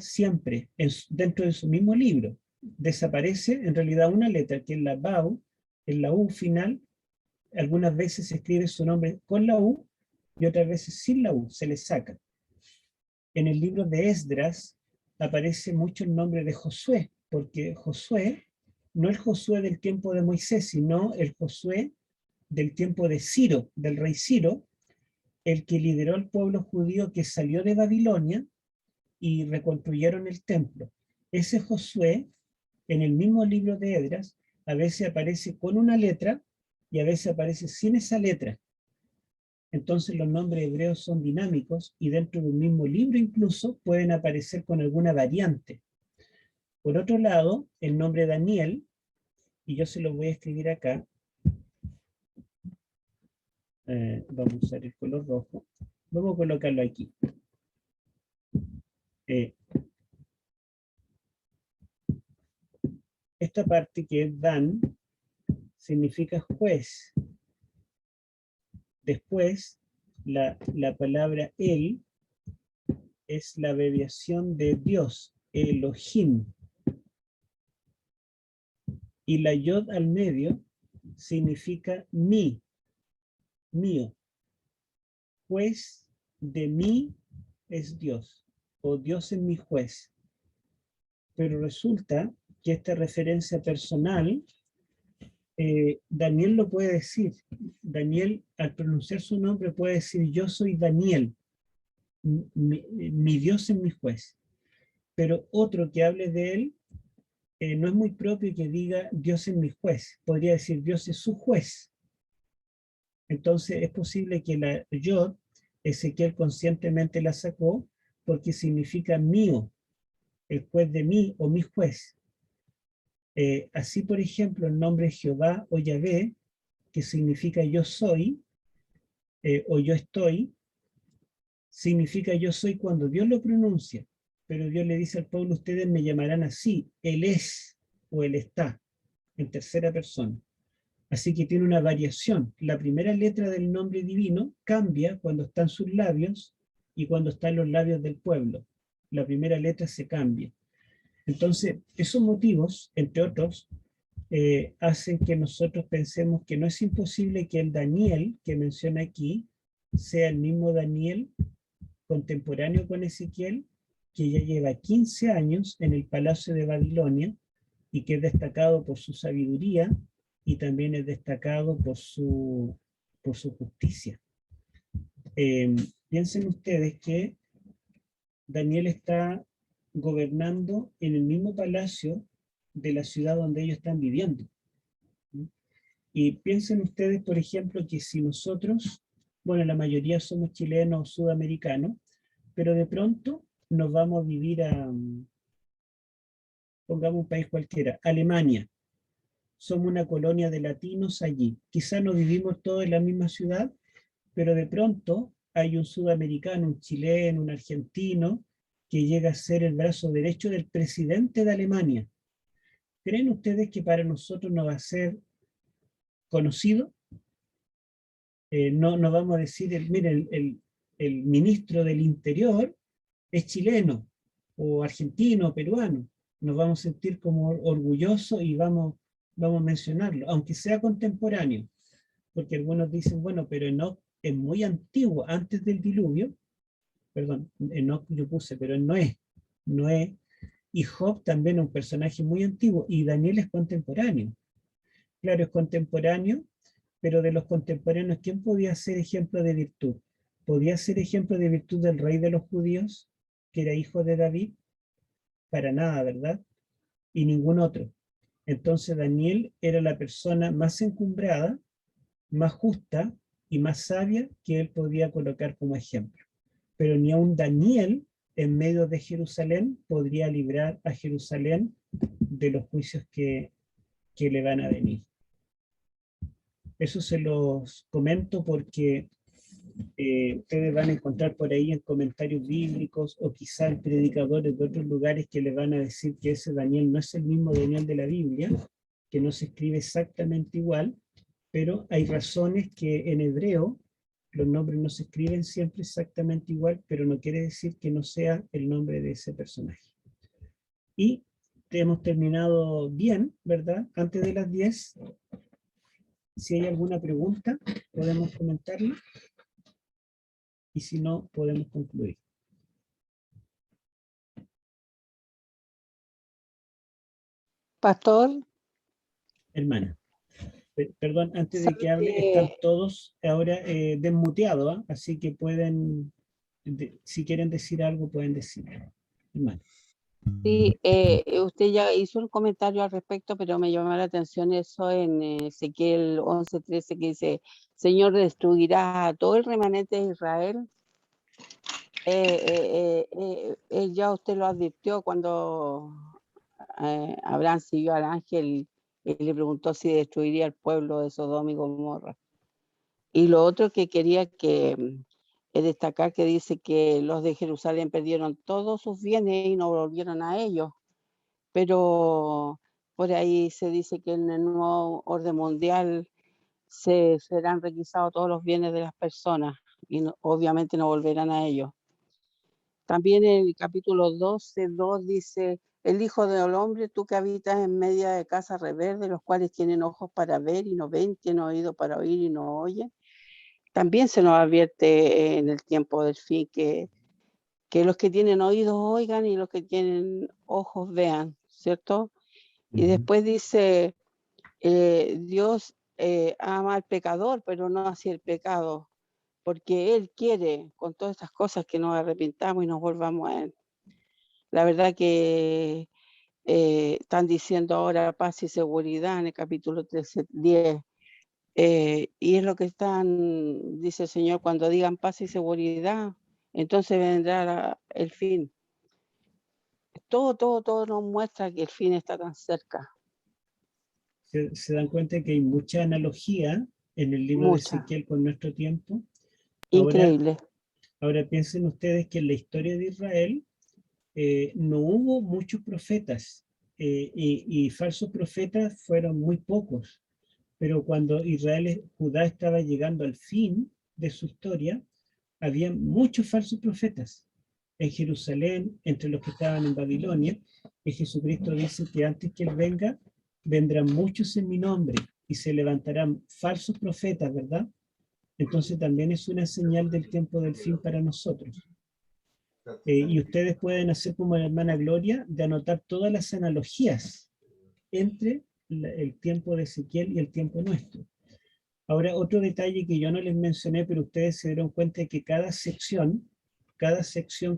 siempre dentro de su mismo libro. Desaparece en realidad una letra, que es la Bau, en la U final. Algunas veces se escribe su nombre con la U y otras veces sin la U, se le saca. En el libro de Esdras aparece mucho el nombre de Josué, porque Josué, no el Josué del tiempo de Moisés, sino el Josué del tiempo de Ciro, del rey Ciro, el que lideró al pueblo judío que salió de Babilonia y reconstruyeron el templo. Ese Josué, en el mismo libro de Esdras, a veces aparece con una letra y a veces aparece sin esa letra. Entonces los nombres hebreos son dinámicos y dentro de un mismo libro incluso pueden aparecer con alguna variante. Por otro lado, el nombre Daniel, y yo se lo voy a escribir acá, vamos a usar el color rojo, vamos a colocarlo aquí. Esta parte que es Dan significa juez. Después, la palabra El es la abreviación de Dios, Elohim. Y la Yod al medio significa mi, mío. Juez de mí es Dios, o Dios es mi juez. Pero resulta que esta referencia personal, Daniel lo puede decir. Daniel, al pronunciar su nombre, puede decir: yo soy Daniel, mi Dios es mi juez. Pero otro que hable de él, no es muy propio que diga Dios es mi juez. Podría decir Dios es su juez. Entonces es posible que la Yod, Ezequiel conscientemente la sacó porque significa mío, el juez de mí o mi juez. Así, por ejemplo, el nombre Jehová o Yahvé, que significa yo soy, o yo estoy, significa yo soy cuando Dios lo pronuncia, pero Dios le dice al pueblo: ustedes me llamarán así, Él es o Él está, en tercera persona. Así que tiene una variación. La primera letra del nombre divino cambia cuando está en sus labios y cuando está en los labios del pueblo. La primera letra se cambia. Entonces, esos motivos, entre otros, hacen que nosotros pensemos que no es imposible que el Daniel que menciona aquí sea el mismo Daniel contemporáneo con Ezequiel, que ya lleva 15 años en el palacio de Babilonia y que es destacado por su sabiduría y también es destacado por su justicia. Piensen ustedes que Daniel está gobernando en el mismo palacio de la ciudad donde ellos están viviendo. Y piensen ustedes, por ejemplo, que si nosotros, bueno, la mayoría somos chilenos o sudamericanos, pero de pronto nos vamos a vivir a, pongamos un país cualquiera, Alemania. Somos una colonia de latinos allí. Quizás no vivimos todos en la misma ciudad, pero de pronto hay un sudamericano, un chileno, un argentino, que llega a ser el brazo derecho del presidente de Alemania. ¿Creen ustedes que para nosotros no va a ser conocido? No vamos a decir, miren, el ministro del Interior es chileno, o argentino, o peruano. Nos vamos a sentir como orgullosos y vamos a mencionarlo, aunque sea contemporáneo. Porque algunos dicen, bueno, pero Enoc es muy antiguo, antes del diluvio. Perdón, Enoc yo puse, pero Noé. Y Job también es un personaje muy antiguo, y Daniel es contemporáneo. Claro, es contemporáneo, pero de los contemporáneos, ¿quién podía ser ejemplo de virtud? ¿Podía ser ejemplo de virtud del rey de los judíos, que era hijo de David? Para nada, ¿verdad? Y ningún otro. Entonces Daniel era la persona más encumbrada, más justa y más sabia que él podía colocar como ejemplo. Pero ni aun Daniel, en medio de Jerusalén, podría librar a Jerusalén de los juicios que le van a venir. Eso se los comento porque ustedes van a encontrar por ahí en comentarios bíblicos o quizá en predicadores de otros lugares que les van a decir que ese Daniel no es el mismo Daniel de la Biblia, que no se escribe exactamente igual, pero hay razones que en hebreo los nombres no se escriben siempre exactamente igual, pero no quiere decir que no sea el nombre de ese personaje. Y hemos terminado bien, ¿verdad? Antes de las 10. Si hay alguna pregunta, podemos comentarla. Y si no, podemos concluir. Pastor, Hermana. Perdón, antes de sabe que hable, están todos ahora desmuteados, ¿ah? Así que pueden, si quieren decir algo, pueden decirlo. Hermano. sí, usted ya hizo un comentario al respecto, pero me llamó la atención eso en Ezequiel 11:13 que dice, Señor, destruirá a todo el remanente de Israel. Ya usted lo advirtió cuando Abraham siguió al ángel y le preguntó si destruiría el pueblo de Sodoma y Gomorra. Y lo otro que quería destacar, que dice que los de Jerusalén perdieron todos sus bienes y no volvieron a ellos. Pero por ahí se dice que en el nuevo orden mundial serán requisados todos los bienes de las personas y obviamente no volverán a ellos. También en el capítulo 12:2 dice, el Hijo del Hombre, tú que habitas en medio de casas rebeldes, los cuales tienen ojos para ver y no ven, tienen oído para oír y no oyen. También se nos advierte en el tiempo del fin que los que tienen oídos oigan y los que tienen ojos vean, ¿cierto? Y después dice, Dios ama al pecador, pero no hacia el pecado, porque Él quiere con todas estas cosas que nos arrepintamos y nos volvamos a Él. La verdad que están diciendo ahora paz y seguridad en el capítulo 13:10. Y es lo que dice el Señor, cuando digan paz y seguridad, entonces vendrá el fin. Todo nos muestra que el fin está tan cerca. Se dan cuenta que hay mucha analogía en el libro de Mucha. Ezequiel con nuestro tiempo. Increíble. Ahora piensen ustedes que en la historia de Israel no hubo muchos profetas y falsos profetas fueron muy pocos. Pero cuando Judá estaba llegando al fin de su historia, había muchos falsos profetas en Jerusalén, entre los que estaban en Babilonia, y Jesucristo dice que antes que Él venga, vendrán muchos en mi nombre y se levantarán falsos profetas, ¿verdad? Entonces también es una señal del tiempo del fin para nosotros. Y ustedes pueden hacer como la hermana Gloria, de anotar todas las analogías entre el tiempo de Ezequiel y el tiempo nuestro. Ahora, otro detalle que yo no les mencioné, pero ustedes se dieron cuenta de que cada sección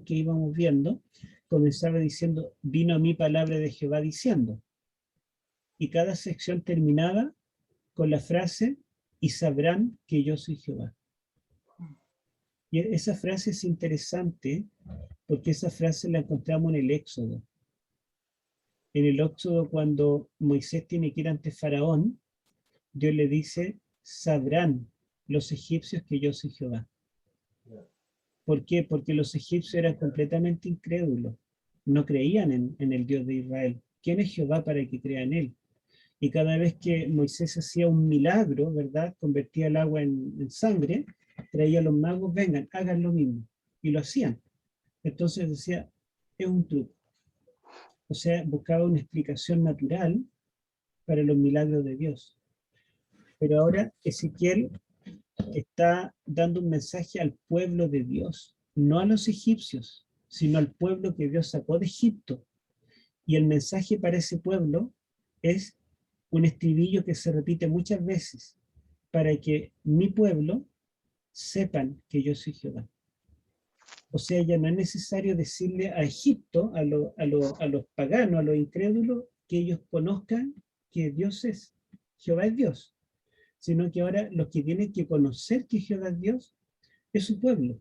que íbamos viendo, comenzaba diciendo, vino a mí palabra de Jehová diciendo. Y cada sección terminaba con la frase, y sabrán que yo soy Jehová. Y esa frase es interesante, porque esa frase la encontramos en el Éxodo. En el Éxodo, cuando Moisés tiene que ir ante Faraón, Dios le dice, sabrán los egipcios que yo soy Jehová. ¿Por qué? Porque los egipcios eran completamente incrédulos. No creían en el Dios de Israel. ¿Quién es Jehová para que crean en él? Y cada vez que Moisés hacía un milagro, ¿verdad? Convertía el agua en sangre, traía a los magos, vengan, hagan lo mismo. Y lo hacían. Entonces decía, es un truco. O sea, buscaba una explicación natural para los milagros de Dios. Pero ahora Ezequiel está dando un mensaje al pueblo de Dios, no a los egipcios, sino al pueblo que Dios sacó de Egipto. Y el mensaje para ese pueblo es un estribillo que se repite muchas veces, para que mi pueblo sepan que yo soy Jehová. O sea, ya no es necesario decirle a Egipto, a los paganos, a los incrédulos, que ellos conozcan que Dios es, Jehová es Dios, sino que ahora los que tienen que conocer que Jehová es Dios es su pueblo.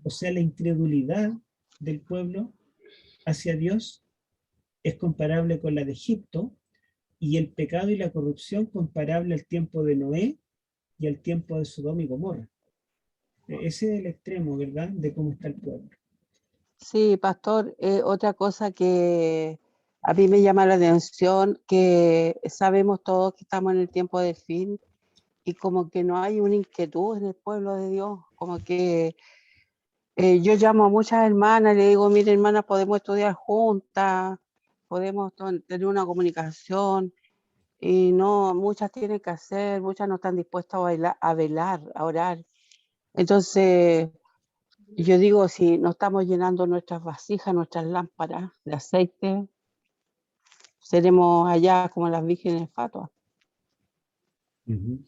O sea, la incredulidad del pueblo hacia Dios es comparable con la de Egipto, y el pecado y la corrupción comparable al tiempo de Noé y al tiempo de Sodoma y Gomorra. Ese es el extremo, ¿verdad?, de cómo está el pueblo. Sí, pastor, otra cosa que a mí me llama la atención, que sabemos todos que estamos en el tiempo del fin y como que no hay una inquietud en el pueblo de Dios, como que yo llamo a muchas hermanas y le digo, mire hermanas, podemos estudiar juntas, podemos tener una comunicación, y no, muchas tienen que hacer, muchas no están dispuestas a velar, a orar. Entonces, yo digo, si no estamos llenando nuestras vasijas, nuestras lámparas de aceite, seremos allá como las vírgenes fatuas. Ujú.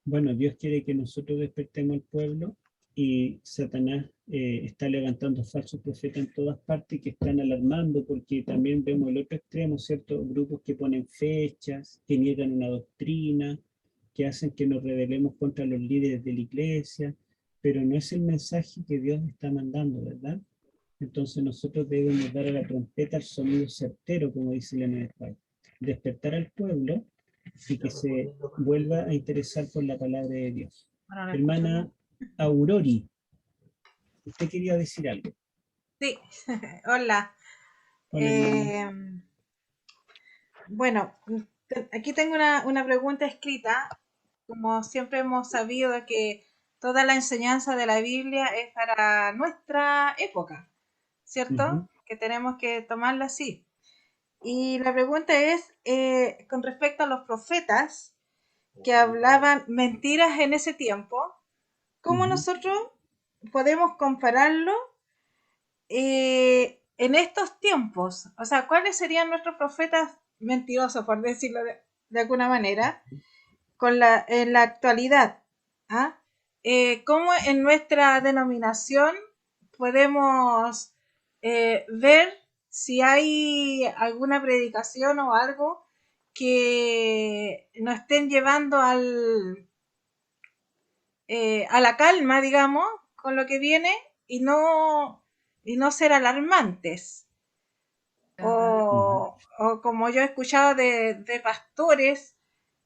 Bueno, Dios quiere que nosotros despertemos al pueblo y Satanás está levantando falsos profetas en todas partes que están alarmando porque también vemos el otro extremo, ¿cierto? Grupos que ponen fechas, que niegan una doctrina, que hacen que nos rebelemos contra los líderes de la iglesia, pero no es el mensaje que Dios está mandando, ¿verdad? Entonces nosotros debemos dar a la trompeta el sonido certero, como dice la Nueva Espada, despertar al pueblo y que se vuelva a interesar por la palabra de Dios. Hermana Aurori, usted quería decir algo. Sí, hola. Hola, hermana. Bueno, aquí tengo una pregunta escrita. Como siempre hemos sabido que toda la enseñanza de la Biblia es para nuestra época, ¿cierto? Ujú. Que tenemos que tomarla así. Y la pregunta es, con respecto a los profetas que hablaban mentiras en ese tiempo, ¿cómo Ujú. nosotros podemos compararlo en estos tiempos? O sea, ¿cuáles serían nuestros profetas mentirosos, por decirlo de alguna manera, en la actualidad? ¿Ah? ¿Cómo en nuestra denominación podemos ver si hay alguna predicación o algo que nos estén llevando a la calma, digamos, con lo que viene y no ser alarmantes? O como yo he escuchado de pastores,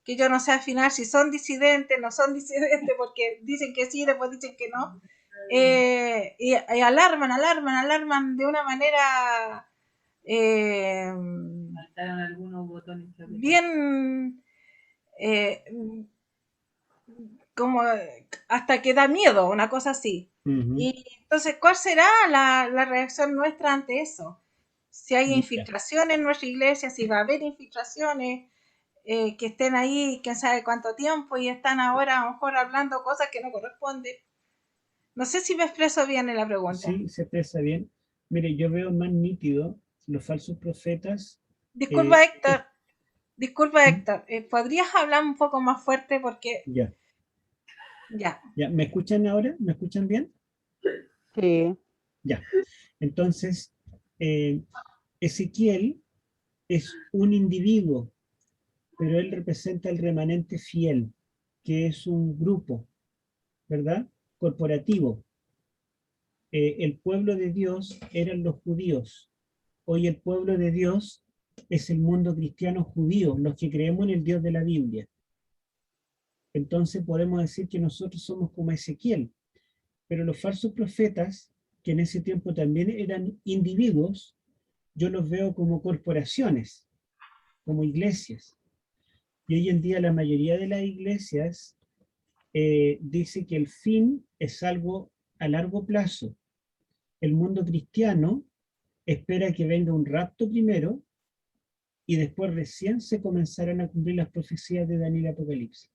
que yo no sé al final si son disidentes, no son disidentes, porque dicen que sí, después dicen que no, y alarman de una manera bien, eh, como hasta que da miedo, una cosa así. Ujú. Y entonces, ¿cuál será la reacción nuestra ante eso? Si hay Mira, infiltraciones en nuestra iglesia, si va a haber infiltraciones, que estén ahí quién sabe cuánto tiempo y están ahora a lo mejor hablando cosas que no corresponden. No sé si me expreso bien en la pregunta. sí, se expresa bien. Mire, yo veo más nítido los falsos profetas. Disculpa, eh, Héctor. eh, Disculpa, Héctor. ¿Podrías hablar un poco más fuerte? Porque ya, ya. ya, ¿me escuchan ahora? ¿Me escuchan bien? Sí, Ya. Entonces, eh, Ezequiel es un individuo, pero él representa el remanente fiel, que es un grupo, ¿verdad? Corporativo. El pueblo de Dios eran los judíos. Hoy el pueblo de Dios es el mundo cristiano judío, los que creemos en el Dios de la Biblia. Entonces podemos decir que nosotros somos como Ezequiel, pero los falsos profetas, que en ese tiempo también eran individuos, yo los veo como corporaciones, como iglesias. Y hoy en día la mayoría de las iglesias dice que el fin es algo a largo plazo. El mundo cristiano espera que venga un rapto primero y después recién se comenzarán a cumplir las profecías de Daniel y Apocalipsis.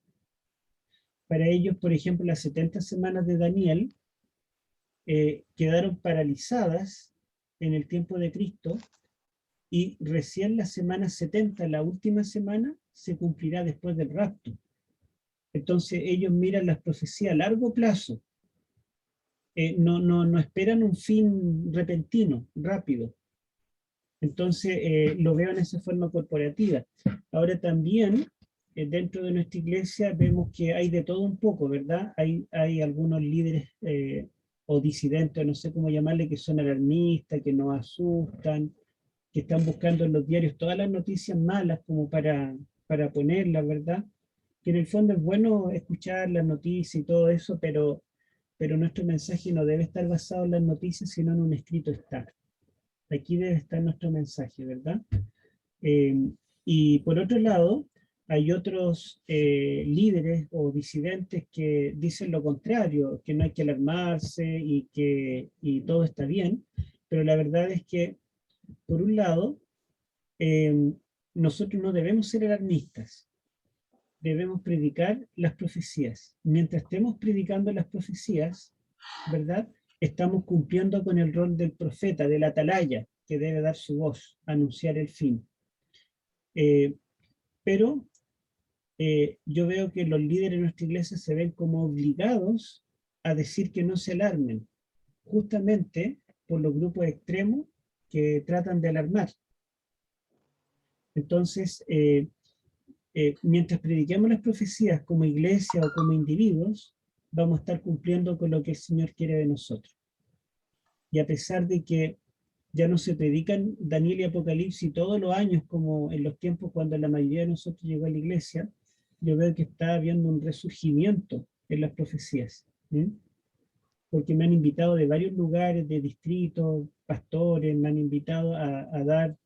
Para ellos, por ejemplo, las 70 semanas de Daniel quedaron paralizadas en el tiempo de Cristo y recién la semana 70, la última semana, se cumplirá después del rapto. Entonces ellos miran las profecías a largo plazo, no esperan un fin repentino, rápido. Entonces lo veo en esa forma corporativa. Ahora también dentro de nuestra iglesia vemos que hay de todo un poco, ¿verdad? Hay algunos líderes o disidentes, no sé cómo llamarle, que son alarmistas, que nos asustan, que están buscando en los diarios todas las noticias malas como para ponerlas, ¿verdad? Que en el fondo es bueno escuchar las noticias y todo eso, pero nuestro mensaje no debe estar basado en las noticias, sino en un escrito está. Aquí debe estar nuestro mensaje, ¿verdad? Y por otro lado, hay otros líderes o disidentes que dicen lo contrario, que no hay que alarmarse y todo está bien, pero la verdad es que, por un lado, nosotros no debemos ser alarmistas, debemos predicar las profecías. Mientras estemos predicando las profecías, ¿verdad? Estamos cumpliendo con el rol del profeta, del atalaya, que debe dar su voz, anunciar el fin. Pero yo veo que los líderes de nuestra iglesia se ven como obligados a decir que no se alarmen, justamente por los grupos extremos que tratan de alarmar. Entonces, mientras prediquemos las profecías como iglesia o como individuos, vamos a estar cumpliendo con lo que el Señor quiere de nosotros. Y a pesar de que ya no se predican Daniel y Apocalipsis todos los años como en los tiempos cuando la mayoría de nosotros llegó a la iglesia, yo veo que está habiendo un resurgimiento en las profecías. ¿Sí? Porque me han invitado de varios lugares, de distritos, pastores, me han invitado a dar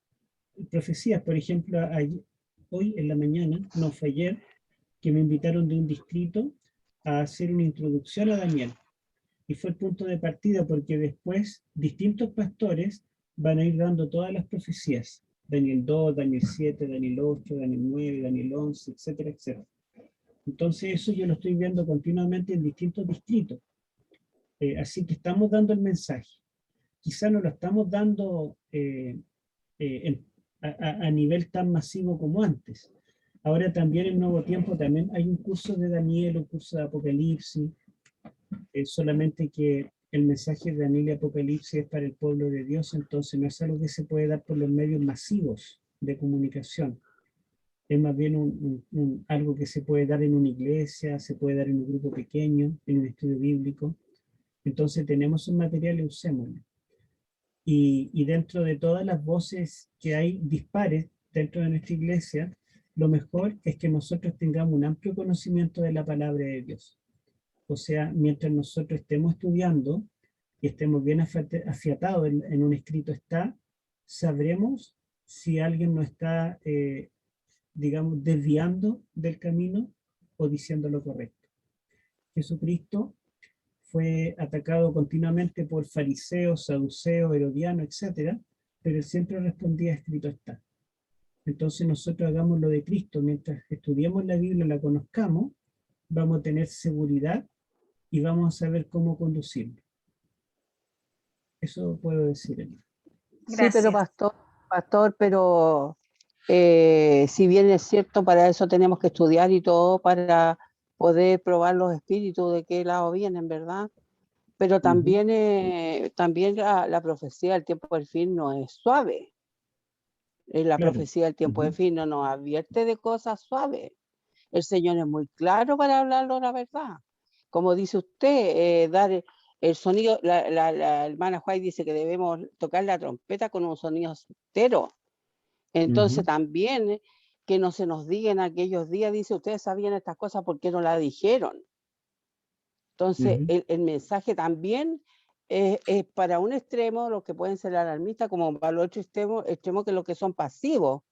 profecías. Por ejemplo, hoy en la mañana, no fue ayer, que me invitaron de un distrito a hacer una introducción a Daniel. Y fue el punto de partida porque después distintos pastores van a ir dando todas las profecías. Daniel 2, Daniel 7, Daniel 8, Daniel 9, Daniel 11, etcétera, etcétera. Entonces eso yo lo estoy viendo continuamente en distintos distritos. Así que estamos dando el mensaje. Quizá no lo estamos dando a nivel tan masivo como antes. Ahora también en Nuevo Tiempo también hay un curso de Daniel, un curso de Apocalipsis, solamente que el mensaje de Daniel y Apocalipsis es para el pueblo de Dios, entonces no es algo que se puede dar por los medios masivos de comunicación. Es más bien algo que se puede dar en una iglesia, se puede dar en un grupo pequeño, en un estudio bíblico. Entonces tenemos un material y usémoslo. Y dentro de todas las voces que hay dispares dentro de nuestra iglesia, lo mejor es que nosotros tengamos un amplio conocimiento de la palabra de Dios. O sea, mientras nosotros estemos estudiando y estemos bien afiatados en un escrito está, sabremos si alguien nos está, digamos, desviando del camino o diciendo lo correcto. Jesucristo fue atacado continuamente por fariseos, saduceos, herodianos, etc., pero él siempre respondía, escrito está. Entonces nosotros hagamos lo de Cristo, mientras estudiemos la Biblia, la conozcamos, vamos a tener seguridad y vamos a saber cómo conducirlo. Eso puedo decir, hermano. Sí, pero pastor, pero si bien es cierto, para eso tenemos que estudiar y todo, para poder probar los espíritus de qué lado vienen, ¿verdad? Pero también, también la profecía del tiempo del fin no es suave. La Claro. profecía del tiempo del fin no nos advierte de cosas suaves. El Señor es muy claro para hablarlo la verdad. Como dice usted, dar el sonido, la hermana Juárez dice que debemos tocar la trompeta con un sonido certero. Entonces también que no se nos diga en aquellos días, dice, ustedes sabían estas cosas, ¿por qué no las dijeron? Entonces el mensaje también es para un extremo, los que pueden ser alarmistas, como para el otro extremo que los que son pasivos.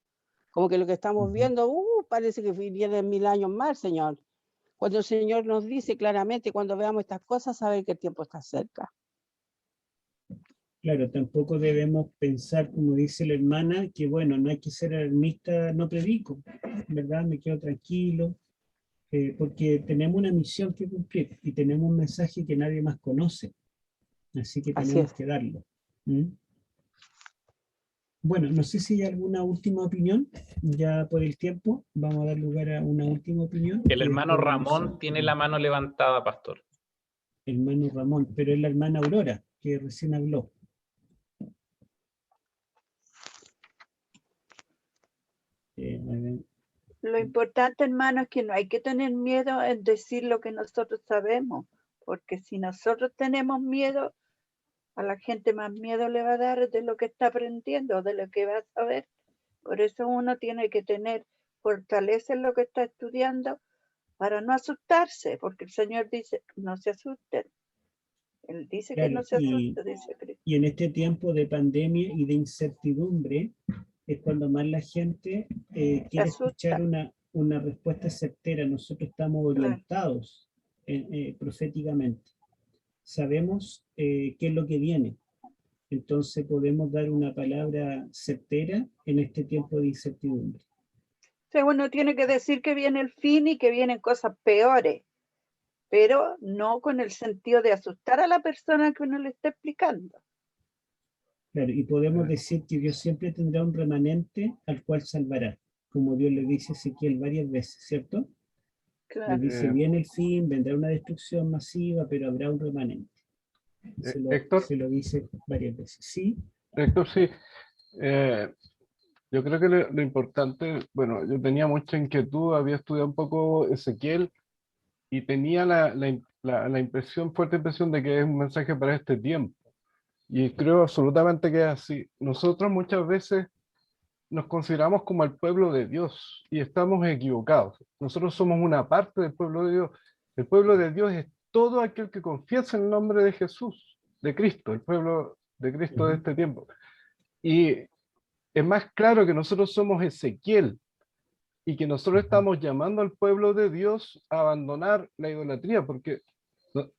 Como que lo que estamos viendo, parece que vienen 1000 años más, Señor. Cuando el Señor nos dice claramente, cuando veamos estas cosas, saber que el tiempo está cerca. Claro, tampoco debemos pensar, como dice la hermana, que bueno, no hay que ser alarmista, no predico, ¿verdad? Me quedo tranquilo, porque tenemos una misión que cumplir y tenemos un mensaje que nadie más conoce, así que tenemos que darlo. Bueno, no sé si hay alguna última opinión, ya por el tiempo, vamos a dar lugar a una última opinión. El hermano Ramón tiene la mano levantada, pastor. Hermano Ramón, pero es la hermana Aurora, que recién habló. Lo importante, hermano, es que no hay que tener miedo en decir lo que nosotros sabemos, porque si nosotros tenemos miedo, a la gente más miedo le va a dar de lo que está aprendiendo, de lo que va a saber. Por eso uno tiene que tener fortaleza en lo que está estudiando para no asustarse, porque el Señor dice, no se asusten. Él dice que no se asuste, dice Cristo. Y en este tiempo de pandemia y de incertidumbre, es cuando más la gente quiere escuchar una respuesta certera, nosotros estamos orientados proféticamente. Sabemos qué es lo que viene. Entonces podemos dar una palabra certera en este tiempo de incertidumbre. O sea, uno tiene que decir que viene el fin y que vienen cosas peores, pero no con el sentido de asustar a la persona que uno le está explicando. Claro, y podemos decir que Dios siempre tendrá un remanente al cual salvará, como Dios le dice a Ezequiel varias veces, ¿cierto? Le Claro. dice, viene el fin, vendrá una destrucción masiva, pero habrá un remanente. Héctor, Se lo dice varias veces. ¿Sí? Héctor, sí. Yo creo que lo importante, bueno, yo tenía mucha inquietud, había estudiado un poco Ezequiel y tenía la impresión, fuerte impresión de que es un mensaje para este tiempo. Y creo absolutamente que es así. Nosotros muchas veces nos consideramos como el pueblo de Dios y estamos equivocados. Nosotros somos una parte del pueblo de Dios. El pueblo de Dios es todo aquel que confiesa el nombre de Jesús, de Cristo, el pueblo de Cristo de este tiempo. Y es más claro que nosotros somos Ezequiel y que nosotros estamos llamando al pueblo de Dios a abandonar la idolatría, porque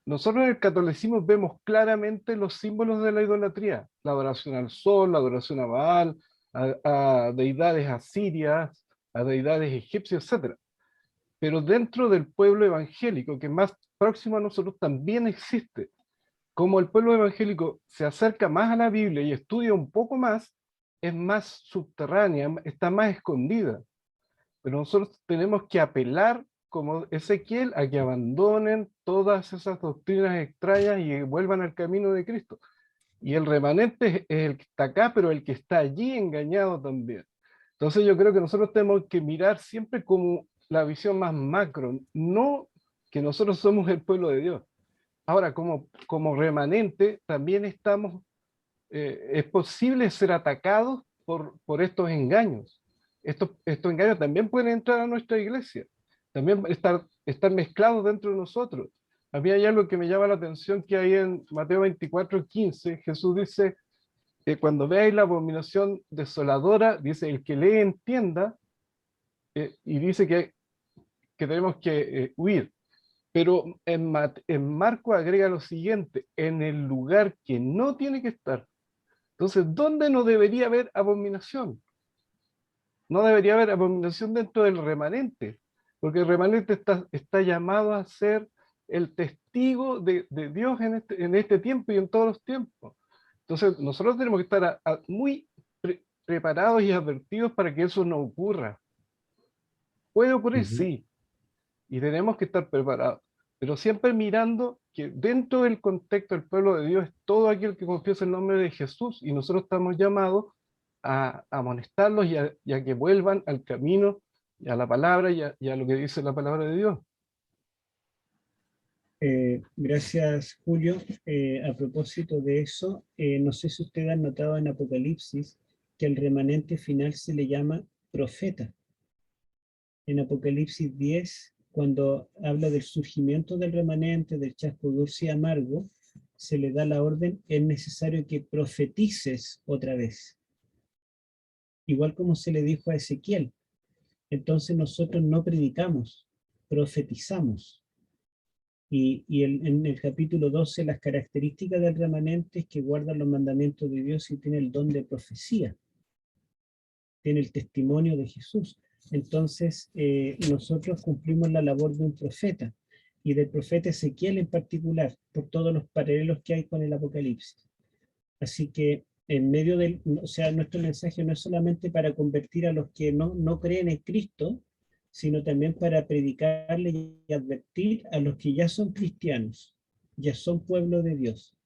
nosotros en el catolicismo vemos claramente los símbolos de la idolatría, la adoración al sol, la adoración a Baal, a deidades asirias, a deidades egipcias, etc. Pero dentro del pueblo evangélico, que es más próximo a nosotros, también existe. Como el pueblo evangélico se acerca más a la Biblia y estudia un poco más, es más subterránea, está más escondida. Pero nosotros tenemos que apelar, como Ezequiel, a que abandonen todas esas doctrinas extrañas y vuelvan al camino de Cristo. Y el remanente es el que está acá, pero el que está allí engañado también. Entonces yo creo que nosotros tenemos que mirar siempre como la visión más macro, no que nosotros somos el pueblo de Dios. Ahora, como remanente, también estamos, es posible ser atacados por estos engaños. Estos engaños también pueden entrar a nuestra iglesia, también estar mezclados dentro de nosotros. A mí hay algo que me llama la atención, que hay en Mateo 24:15, Jesús dice, cuando veáis la abominación desoladora, dice, el que lee entienda, y dice que tenemos que huir. Pero en Marco agrega lo siguiente, en el lugar que no tiene que estar. Entonces, ¿dónde no debería haber abominación? No debería haber abominación dentro del remanente, porque el remanente está llamado a ser el testigo de Dios en este tiempo y en todos los tiempos. Entonces, nosotros tenemos que estar muy preparados y advertidos para que eso no ocurra. Puede ocurrir, sí, y tenemos que estar preparados, pero siempre mirando que dentro del contexto del pueblo de Dios es todo aquel que confiesa el nombre de Jesús, y nosotros estamos llamados a amonestarlos y a que vuelvan al camino y a la palabra y a lo que dice la palabra de Dios. Gracias, Julio. A propósito de eso, no sé si ustedes han notado en Apocalipsis que el remanente final se le llama profeta. En Apocalipsis 10, cuando habla del surgimiento del remanente, del chasco dulce y amargo, se le da la orden, es necesario que profetices otra vez. Igual como se le dijo a Ezequiel. Entonces nosotros no predicamos, profetizamos. Y en el capítulo 12, las características del remanente es que guarda los mandamientos de Dios y tiene el don de profecía. Tiene el testimonio de Jesús. Entonces, nosotros cumplimos la labor de un profeta, y del profeta Ezequiel en particular, por todos los paralelos que hay con el Apocalipsis. Así que, en medio del, o sea, nuestro mensaje no es solamente para convertir a los que no creen en Cristo, sino también para predicarle y advertir a los que ya son cristianos, ya son pueblo de Dios.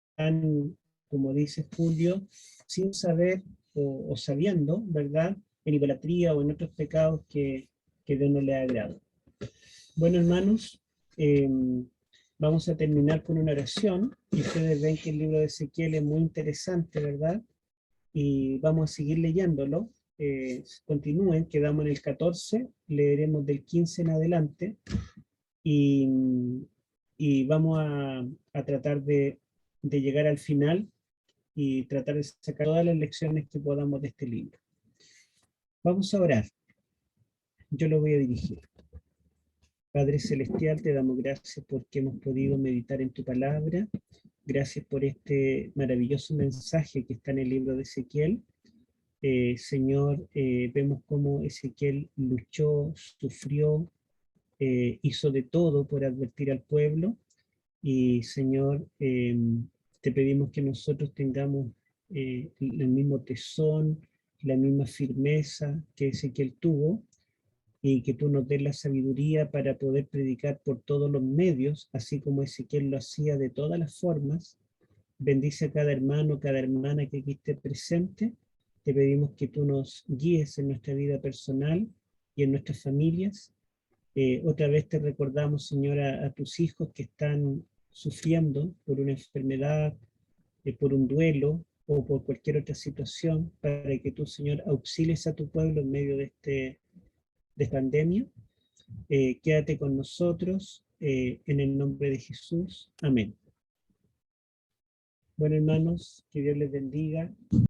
Están, como dice Julio, sin saber o sabiendo, ¿verdad?, en idolatría o en otros pecados que Dios no le agrada. Bueno, hermanos, vamos a terminar con una oración, y ustedes ven que el libro de Ezequiel es muy interesante, ¿verdad? Y vamos a seguir leyéndolo. Continúen, quedamos en el 14, leeremos del 15 en adelante, y vamos a tratar de llegar al final y tratar de sacar todas las lecciones que podamos de este libro. Vamos a orar. yo lo voy a dirigir. Padre Celestial, te damos gracias porque hemos podido meditar en tu palabra. Gracias por este maravilloso mensaje que está en el libro de Ezequiel. Señor, vemos cómo Ezequiel luchó, sufrió, hizo de todo por advertir al pueblo. Y Señor, te pedimos que nosotros tengamos el mismo tesón, la misma firmeza que Ezequiel tuvo, y que tú nos des la sabiduría para poder predicar por todos los medios, así como Ezequiel lo hacía de todas las formas. Bendice a cada hermano, cada hermana que aquí esté presente. Te pedimos que tú nos guíes en nuestra vida personal y en nuestras familias. Otra vez te recordamos, Señor, a tus hijos que están sufriendo por una enfermedad, por un duelo o por cualquier otra situación, para que tú, Señor, auxilies a tu pueblo en medio de esta pandemia. Quédate con nosotros, en el nombre de Jesús. Amén. Bueno, hermanos, que Dios les bendiga.